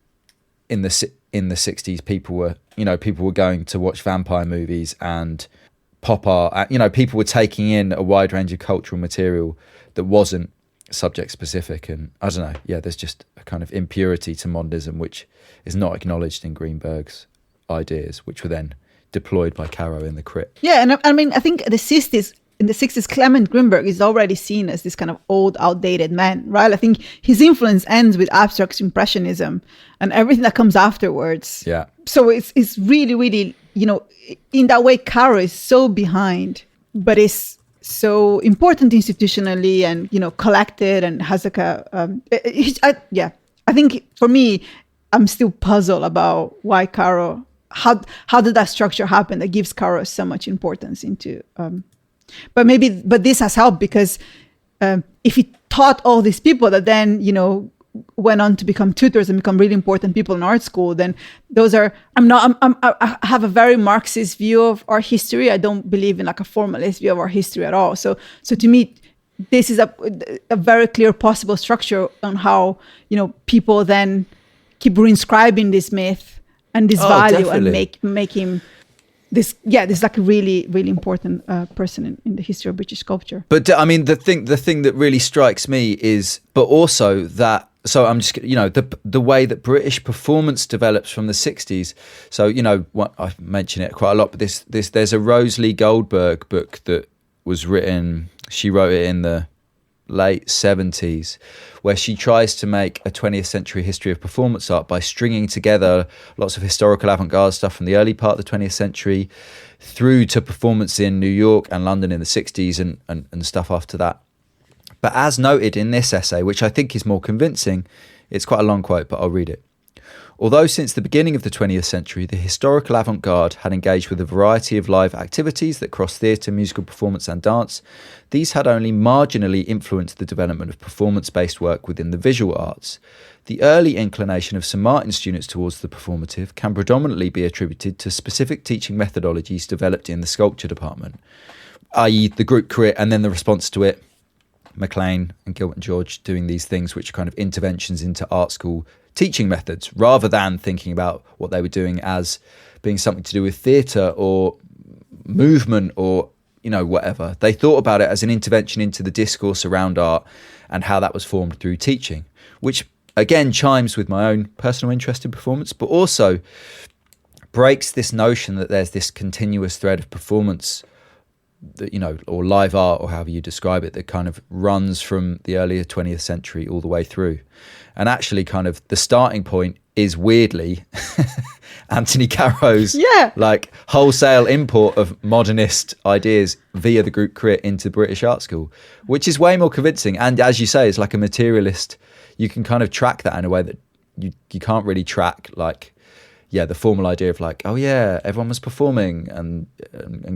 the 60s, people were going to watch vampire movies and pop art. People were taking in a wide range of cultural material that wasn't subject specific, and I don't know. Yeah, there's just a kind of impurity to modernism which is not acknowledged in Greenberg's ideas, which were then deployed by Caro in the crit. Yeah, and I mean, I think in the 60s, Clement Greenberg is already seen as this kind of old, outdated man, right? I think his influence ends with abstract impressionism and everything that comes afterwards. Yeah. So it's really, really, in that way, Caro is so behind, but is so important institutionally and, collected and has like I think for me, I'm still puzzled about why Caro, how did that structure happen that gives Caro so much importance into, but this has helped because if he taught all these people that then, went on to become tutors and become really important people in art school, then those are, I have a very Marxist view of art history. I don't believe in like a formalist view of art history at all. So to me, this is a very clear possible structure on how, people then keep reinscribing this myth and this value, definitely. And make him this like a really, really important person in the history of British sculpture. But I mean, the thing that really strikes me is, but also that, so I'm just, the way that British performance develops from the 60s. So, I mention it quite a lot, but there's a Rosalie Goldberg book that was written, she wrote it in the late 70s, where she tries to make a 20th century history of performance art by stringing together lots of historical avant-garde stuff from the early part of the 20th century through to performance in New York and London in the 60s and stuff after that. But as noted in this essay, which I think is more convincing, it's quite a long quote, but I'll read it. Although since the beginning of the 20th century, the historical avant-garde had engaged with a variety of live activities that crossed theatre, musical performance and dance, these had only marginally influenced the development of performance-based work within the visual arts. The early inclination of St Martin's students towards the performative can predominantly be attributed to specific teaching methodologies developed in the sculpture department, i.e. the group crit and then the response to it, McLean and Gilbert and George doing these things which are kind of interventions into art school teaching methods, rather than thinking about what they were doing as being something to do with theatre or movement or, whatever. They thought about it as an intervention into the discourse around art and how that was formed through teaching, which again chimes with my own personal interest in performance, but also breaks this notion that there's this continuous thread of performance that, or live art, or however you describe it, that kind of runs from the earlier 20th century all the way through. And actually kind of the starting point is weirdly Anthony Caro's like wholesale import of modernist ideas via the group crit into British art school, which is way more convincing. And as you say, it's like a materialist. You can kind of track that in a way that you can't really track the formal idea of everyone was performing and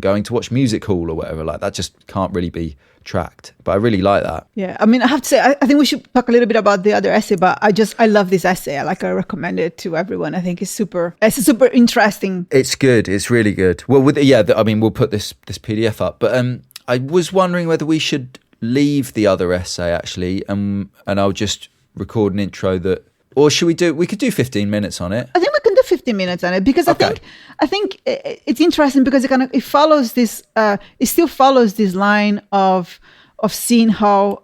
going to watch music hall or whatever. Like that just can't really be tracked. But I really like that. Yeah, I mean, I have to say, I think we should talk a little bit about the other essay, but I love this essay. I recommend it to everyone. I think it's super interesting. It's good. It's really good. Well, we'll put this PDF up. But I was wondering whether we should leave the other essay actually, and I'll just record an intro or should we could do 15 minutes on it. I think we can do 15 minutes on it because okay. I think it's interesting because it follows this, it still follows this line of seeing how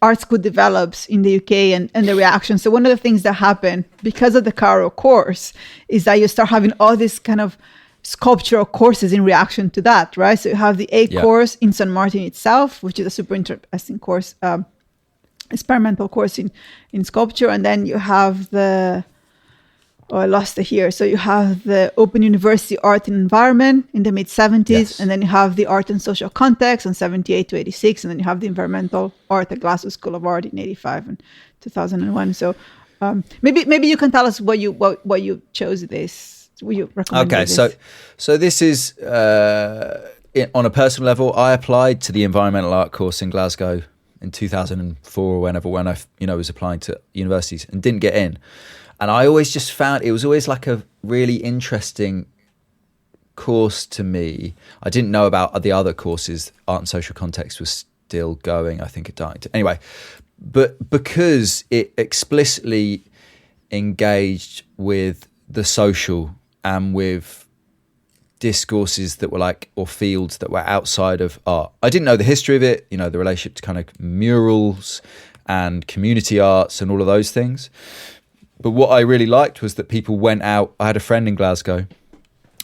art school develops in the UK and the reaction. So one of the things that happened because of the Caro course is that you start having all these kind of sculptural courses in reaction to that, right? So you have the A course in St Martin itself, which is a super interesting course, experimental course in sculpture, and then you have I lost it here. So you have the Open University Art and Environment in the mid-70s, and then you have the Art and Social Context in 78 to 86, and then you have the Environmental Art at Glasgow School of Art in 85 and 2001. So maybe you can tell us what you chose this. What you recommend? Okay, so this is on a personal level. I applied to the Environmental Art course in Glasgow in 2004 or whenever, when I was applying to universities and didn't get in. And I always just found it was always like a really interesting course to me. I didn't know about the other courses. Art and Social Context was still going. I think it died. Anyway, but because it explicitly engaged with the social and with discourses that were or fields that were outside of art. I didn't know the history of it, the relationship to kind of murals and community arts and all of those things. But what I really liked was that people went out. I had a friend in Glasgow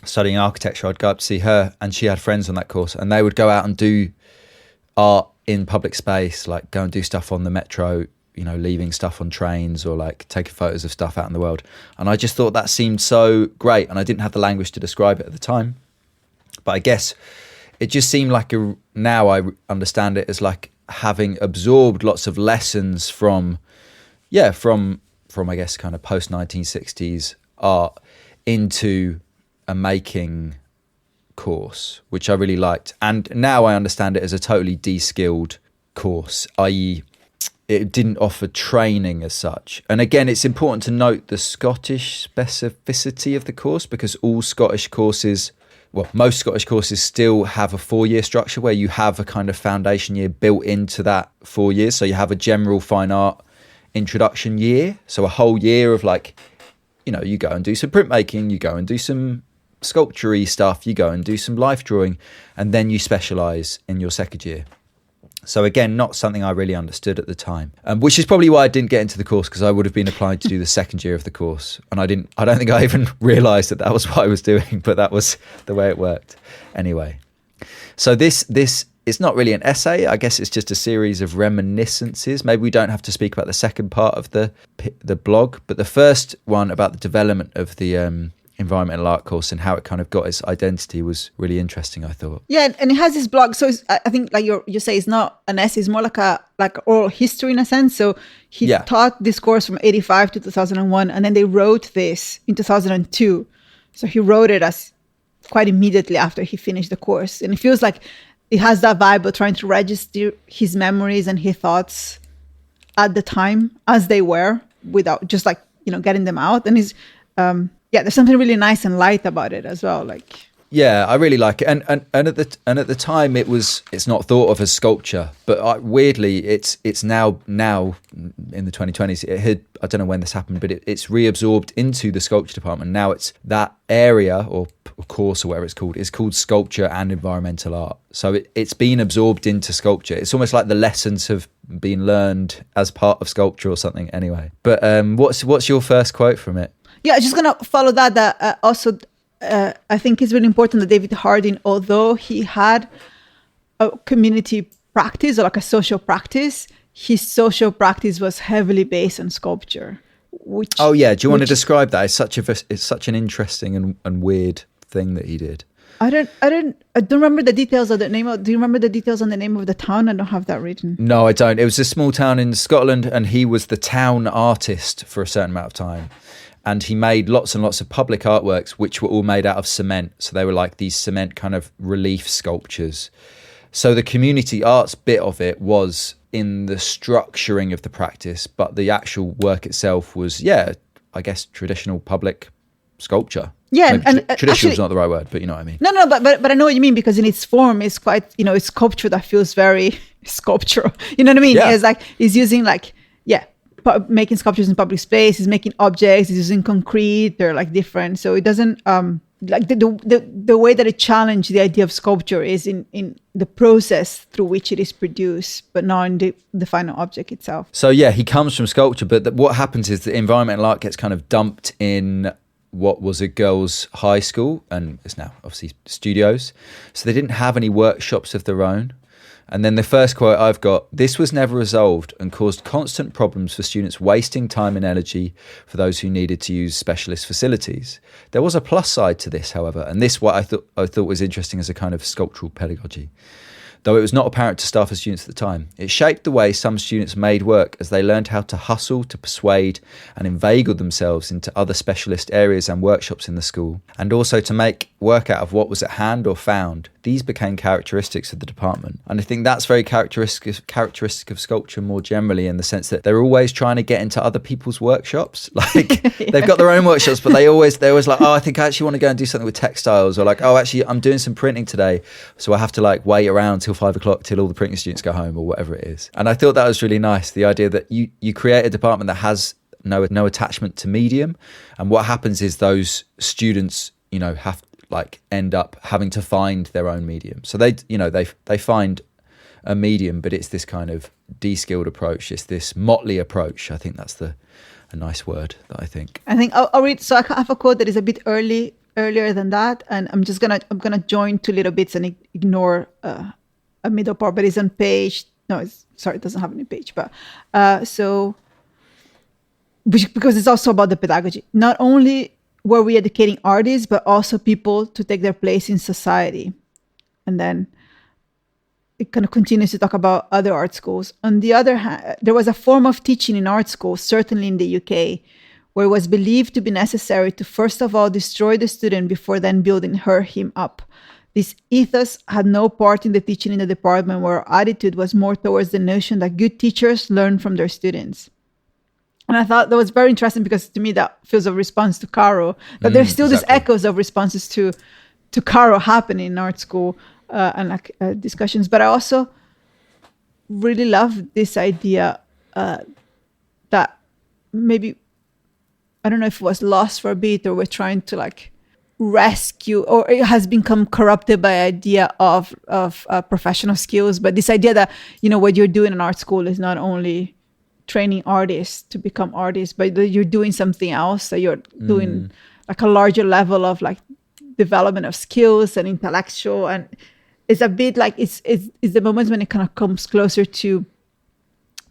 studying architecture. I'd go up to see her, and she had friends on that course, and they would go out and do art in public space, go and do stuff on the metro, leaving stuff on trains or taking photos of stuff out in the world. And I just thought that seemed so great. And I didn't have the language to describe it at the time. But I guess it just seemed now I understand it as having absorbed lots of lessons from I guess kind of post 1960s art into a making course, which I really liked. And now I understand it as a totally de-skilled course, i.e. it didn't offer training as such. And again, it's important to note the Scottish specificity of the course, because all Scottish courses, most Scottish courses still have a 4-year structure where you have a kind of foundation year built into that 4 years. So you have a general fine art introduction year. So a whole year of you go and do some printmaking, you go and do some sculpture-y stuff, you go and do some life drawing, and then you specialise in your second year. So again, not something I really understood at the time, which is probably why I didn't get into the course, because I would have been applying to do the second year of the course. And I don't think I even realised that was what I was doing, but that was the way it worked. Anyway, so this is not really an essay. I guess it's just a series of reminiscences. Maybe we don't have to speak about the second part of the blog, but the first one about the development of the environmental art course and how it kind of got its identity was really interesting, I thought. Yeah, and it has this blog. So I think, like you say, it's not an essay; it's more like oral history in a sense. So he taught this course from 1985 to 2001, and then they wrote this in 2002. So he wrote it as quite immediately after he finished the course, and it feels like it has that vibe of trying to register his memories and his thoughts at the time as they were, without just like, getting them out. And he's there's something really nice and light about it as well. Like, yeah, I really like it. And at the time it's not thought of as sculpture, but weirdly it's now in the 2020s. I don't know when this happened, but it's reabsorbed into the sculpture department. Now it's that area or course or whatever it's called is called sculpture and environmental art. So it's been absorbed into sculpture. It's almost like the lessons have been learned as part of sculpture or something. Anyway, but what's your first quote from it? Yeah, just gonna follow that. Also, I think it's really important that David Harding, although he had a community practice or like a social practice, his social practice was heavily based on sculpture. Do you want to describe that? It's such an interesting and weird thing that he did. I don't remember the details of the name of. Do you remember the details on the name of the town? I don't have that written. No, I don't. It was a small town in Scotland, and he was the town artist for a certain amount of time. And he made lots and lots of public artworks, which were all made out of cement. So they were like these cement kind of relief sculptures. So the community arts bit of it was in the structuring of the practice, but the actual work itself was, I guess, traditional public sculpture. Yeah, and traditional is not the right word, but you know what I mean. No, but I know what you mean, because in its form, it's quite, it's sculpture that feels very sculptural. You know what I mean? Yeah. It's like, he's using making sculptures in public space, he's making objects, he's using concrete, they're like different. So it doesn't like the way that it challenged the idea of sculpture is in the process through which it is produced, but not in the final object itself. So yeah, he comes from sculpture, but what happens is that environmental art gets kind of dumped in what was a girls' high school, and it's now obviously studios. So they didn't have any workshops of their own. And then the first quote I've got, "This was never resolved and caused constant problems for students wasting time and energy for those who needed to use specialist facilities. There was a plus side to this, however, and this what I thought was interesting as a kind of sculptural pedagogy. Though it was not apparent to staff and students at the time. It shaped the way some students made work as they learned how to hustle, to persuade and inveigle themselves into other specialist areas and workshops in the school, and also to make work out of what was at hand or found. These became characteristics of the department." And I think that's very characteristic of sculpture more generally, in the sense that they're always trying to get into other people's workshops. Like they've got their own workshops, but they're always like, "Oh, I think I actually want to go and do something with textiles," or like, "Oh, actually I'm doing some printing today, so I have to like wait around till 5 o'clock till all the printing students go home," or whatever it is. And I thought that was really nice, the idea that you create a department that has no attachment to medium, and what happens is those students have end up having to find their own medium. So they find a medium, but it's this kind of de-skilled approach. It's this motley approach. I think that's a nice word that I think. I'll read. So I have a quote that is a bit earlier than that, and I'm gonna join two little bits and ignore a middle part, but it's on page. No, it doesn't have any page, but because it's also about the pedagogy. Not only were we educating artists, but also people to take their place in society. And then it kind of continues to talk about other art schools. On the other hand, there was a form of teaching in art schools, certainly in the UK, where it was believed to be necessary to first of all destroy the student before then building him up. This ethos had no part in the teaching in the department, where our attitude was more towards the notion that good teachers learn from their students. And I thought that was very interesting, because to me that feels a response to Caro, that there's still these echoes of responses to Caro happening in art school and discussions. But I also really love this idea that maybe, I don't know if it was lost for a bit, or we're trying to rescue, or it has become corrupted by idea of professional skills. But this idea that, what you're doing in art school is not only training artists to become artists, but you're doing something else, that you're doing a larger level of development of skills and intellectual. And it's a bit it's the moments when it kind of comes closer to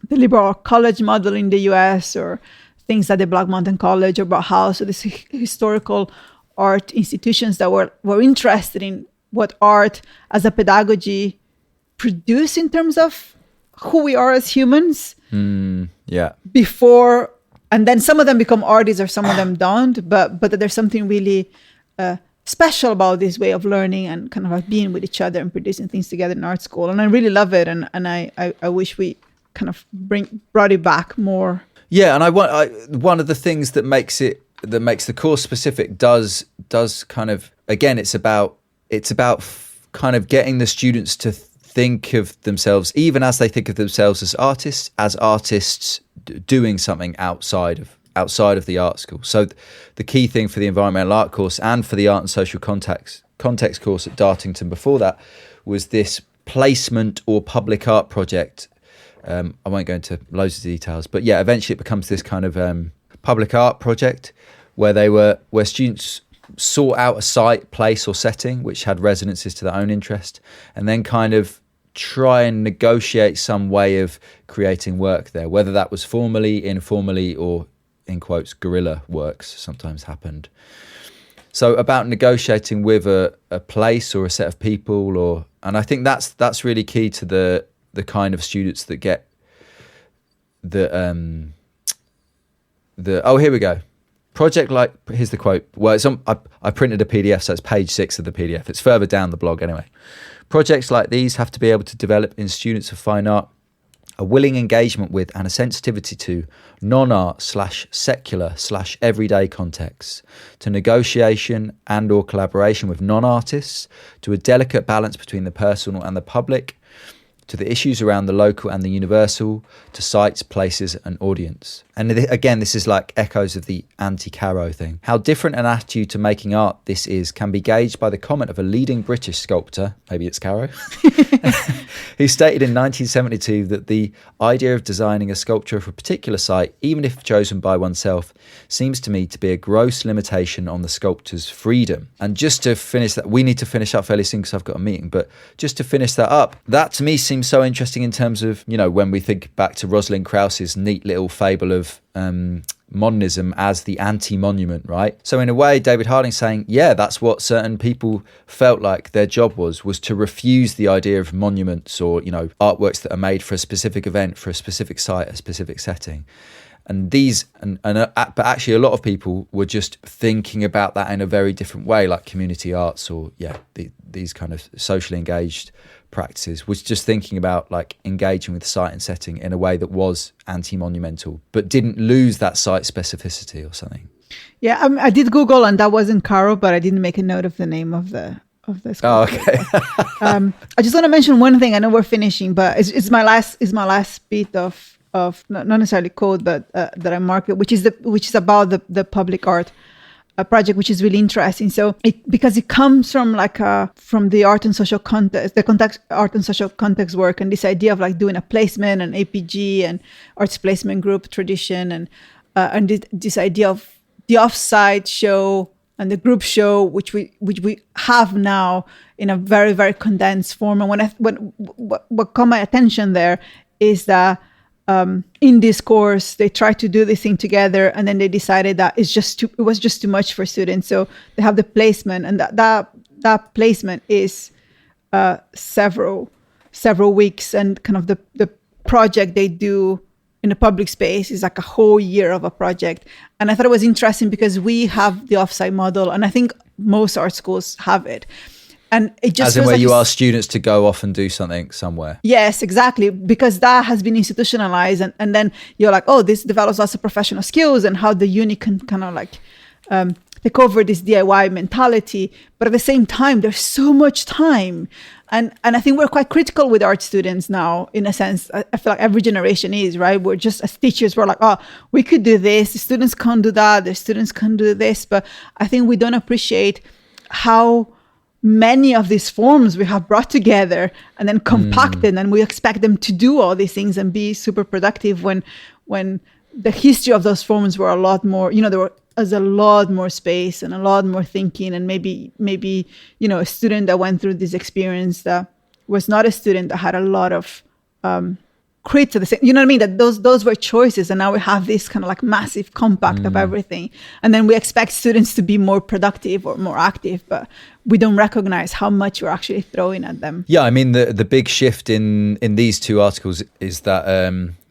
the liberal college model in the US, or things like the Black Mountain College or Bauhaus, or this historical art institutions that were interested in what art as a pedagogy produce in terms of who we are as humans. Before, and then some of them become artists or some of them don't, but there's something really special about this way of learning and kind of like being with each other and producing things together in art school. And I really love it, and I wish we kind of brought it back more. Yeah, and one of the things that makes the course specific does kind of, again, it's about kind of getting the students to think of themselves, even as they think of themselves as artists doing something outside of the art school. So the key thing for the environmental art course and for the art and social context course at Dartington before that was this placement or public art project. I won't go into loads of details, but yeah, eventually it becomes this kind of public art project where students sought out a site, place or setting which had resonances to their own interest, and then kind of try and negotiate some way of creating work there, whether that was formally, informally, or in quotes guerrilla works sometimes happened. So about negotiating with a place or a set of people, and I think that's really key to the kind of students that get here we go. Project like, here's the quote. Well, I printed a PDF, so it's page 6 of the PDF. It's further down the blog anyway. Projects like these have to be able to develop in students of fine art a willing engagement with and a sensitivity to non-art / secular / everyday contexts, to negotiation and or collaboration with non-artists, to a delicate balance between the personal and the public, to the issues around the local and the universal, to sites, places and audience. And again, this is like echoes of the anti-Caro thing. How different an attitude to making art this is can be gauged by the comment of a leading British sculptor, maybe it's Caro, who stated in 1972 that the idea of designing a sculpture for a particular site, even if chosen by oneself, seems to me to be a gross limitation on the sculptor's freedom. And just to finish that, we need to finish up fairly soon because I've got a meeting, but just to finish that up, that to me seems so interesting in terms of, when we think back to Rosalind Krauss's neat little fable of modernism as the anti-monument, right? So in a way, David Harding's saying, yeah, that's what certain people felt like their job was to refuse the idea of monuments or, artworks that are made for a specific event, for a specific site, a specific setting. And but actually a lot of people were just thinking about that in a very different way, like community arts or, these kind of socially engaged practices, was just thinking about like engaging with site and setting in a way that was anti-monumental, but didn't lose that site specificity or something. Yeah, I did Google and that wasn't Caro, but I didn't make a note of the name of the sculpture. Oh, okay. I just want to mention one thing. I know we're finishing, but it's my last bit of not necessarily code, but that I marked, which is about the public art project, which is really interesting. So because it comes from from the art and social context, art and social context work, and this idea of like doing a placement and APG and arts placement group tradition, and this idea of the offsite show and the group show, which we have now in a very, very condensed form. And what caught my attention there is that in this course, they tried to do this thing together, and then they decided that it was just too much for students. So they have the placement, and that placement is several weeks, and kind of the project they do in the public space is like a whole year of a project. And I thought it was interesting because we have the offsite model, and I think most art schools have it. And it just as in where you ask students to go off and do something somewhere. Yes, exactly. Because that has been institutionalized. And then you're like, oh, this develops lots of professional skills and how the uni can kind of like take over this DIY mentality. But at the same time, there's so much time. And I think we're quite critical with art students now, in a sense. I feel like every generation is, right? We're just, as teachers, we're like, oh, we could do this. The students can't do that. The students can't do this. But I think we don't appreciate how many of these forms we have brought together and then compacted, and we expect them to do all these things and be super productive when the history of those forms were a lot more, there was a lot more space and a lot more thinking, and maybe a student that went through this experience that was not a student that had a lot of crits are the same. You know what I mean? That those were choices, and now we have this kind of like massive compact of everything. And then we expect students to be more productive or more active, but we don't recognize how much we're actually throwing at them. Yeah, I mean, the big shift in these two articles is that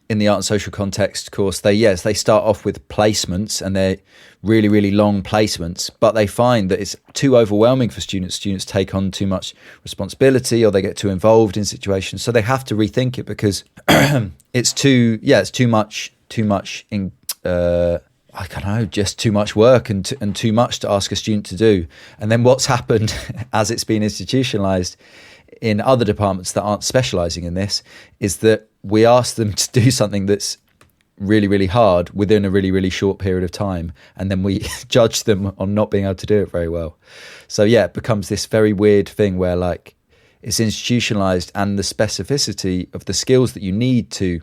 in the art and social context course, they start off with placements, and they're really, really long placements, but they find that it's too overwhelming for students. Students take on too much responsibility, or they get too involved in situations. So they have to rethink it, because it's too much in, I don't know, just too much work and too much to ask a student to do. And then what's happened as it's been institutionalized in other departments that aren't specializing in this is that we ask them to do something that's really, really hard within a really, really short period of time, and then we judge them on not being able to do it very well. So yeah, it becomes this very weird thing where like it's institutionalized, and the specificity of the skills that you need to,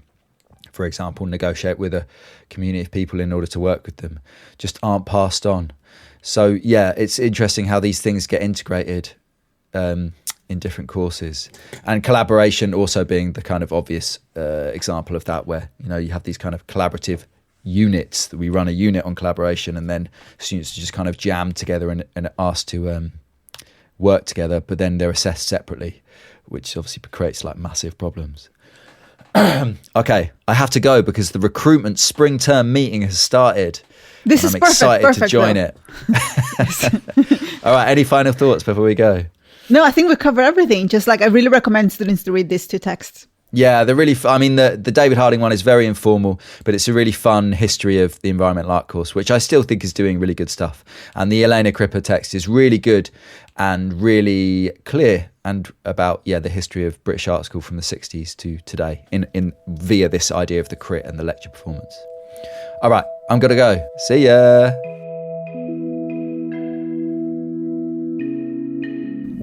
for example, negotiate with a community of people in order to work with them, just aren't passed on. So yeah, it's interesting how these things get integrated in different courses, and collaboration also being the kind of obvious example of that, where you have these kind of collaborative units, that we run a unit on collaboration, and then students just kind of jam together and asked to work together, but then they're assessed separately, which obviously creates like massive problems. Okay, I have to go because the recruitment spring term meeting has started. This is I'm excited to join it. All right, any final thoughts before we go? No, I think we cover everything. Just like I really recommend students to read these two texts. Yeah, they're really. I mean, the David Harding one is very informal, but it's a really fun history of the environmental art course, which I still think is doing really good stuff. And the Elena Crippa text is really good and really clear, and about the history of British art school from the 60s to today, in via this idea of the crit and the lecture performance. All right, I'm gonna go. See ya.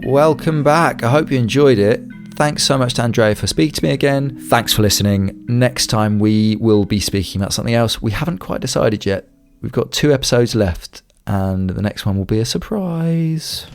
Welcome back. I hope you enjoyed it. Thanks so much to Andrea for speaking to me again. Thanks for listening. Next time we will be speaking about something else. We haven't quite decided yet. We've got 2 episodes left, and the next one will be a surprise.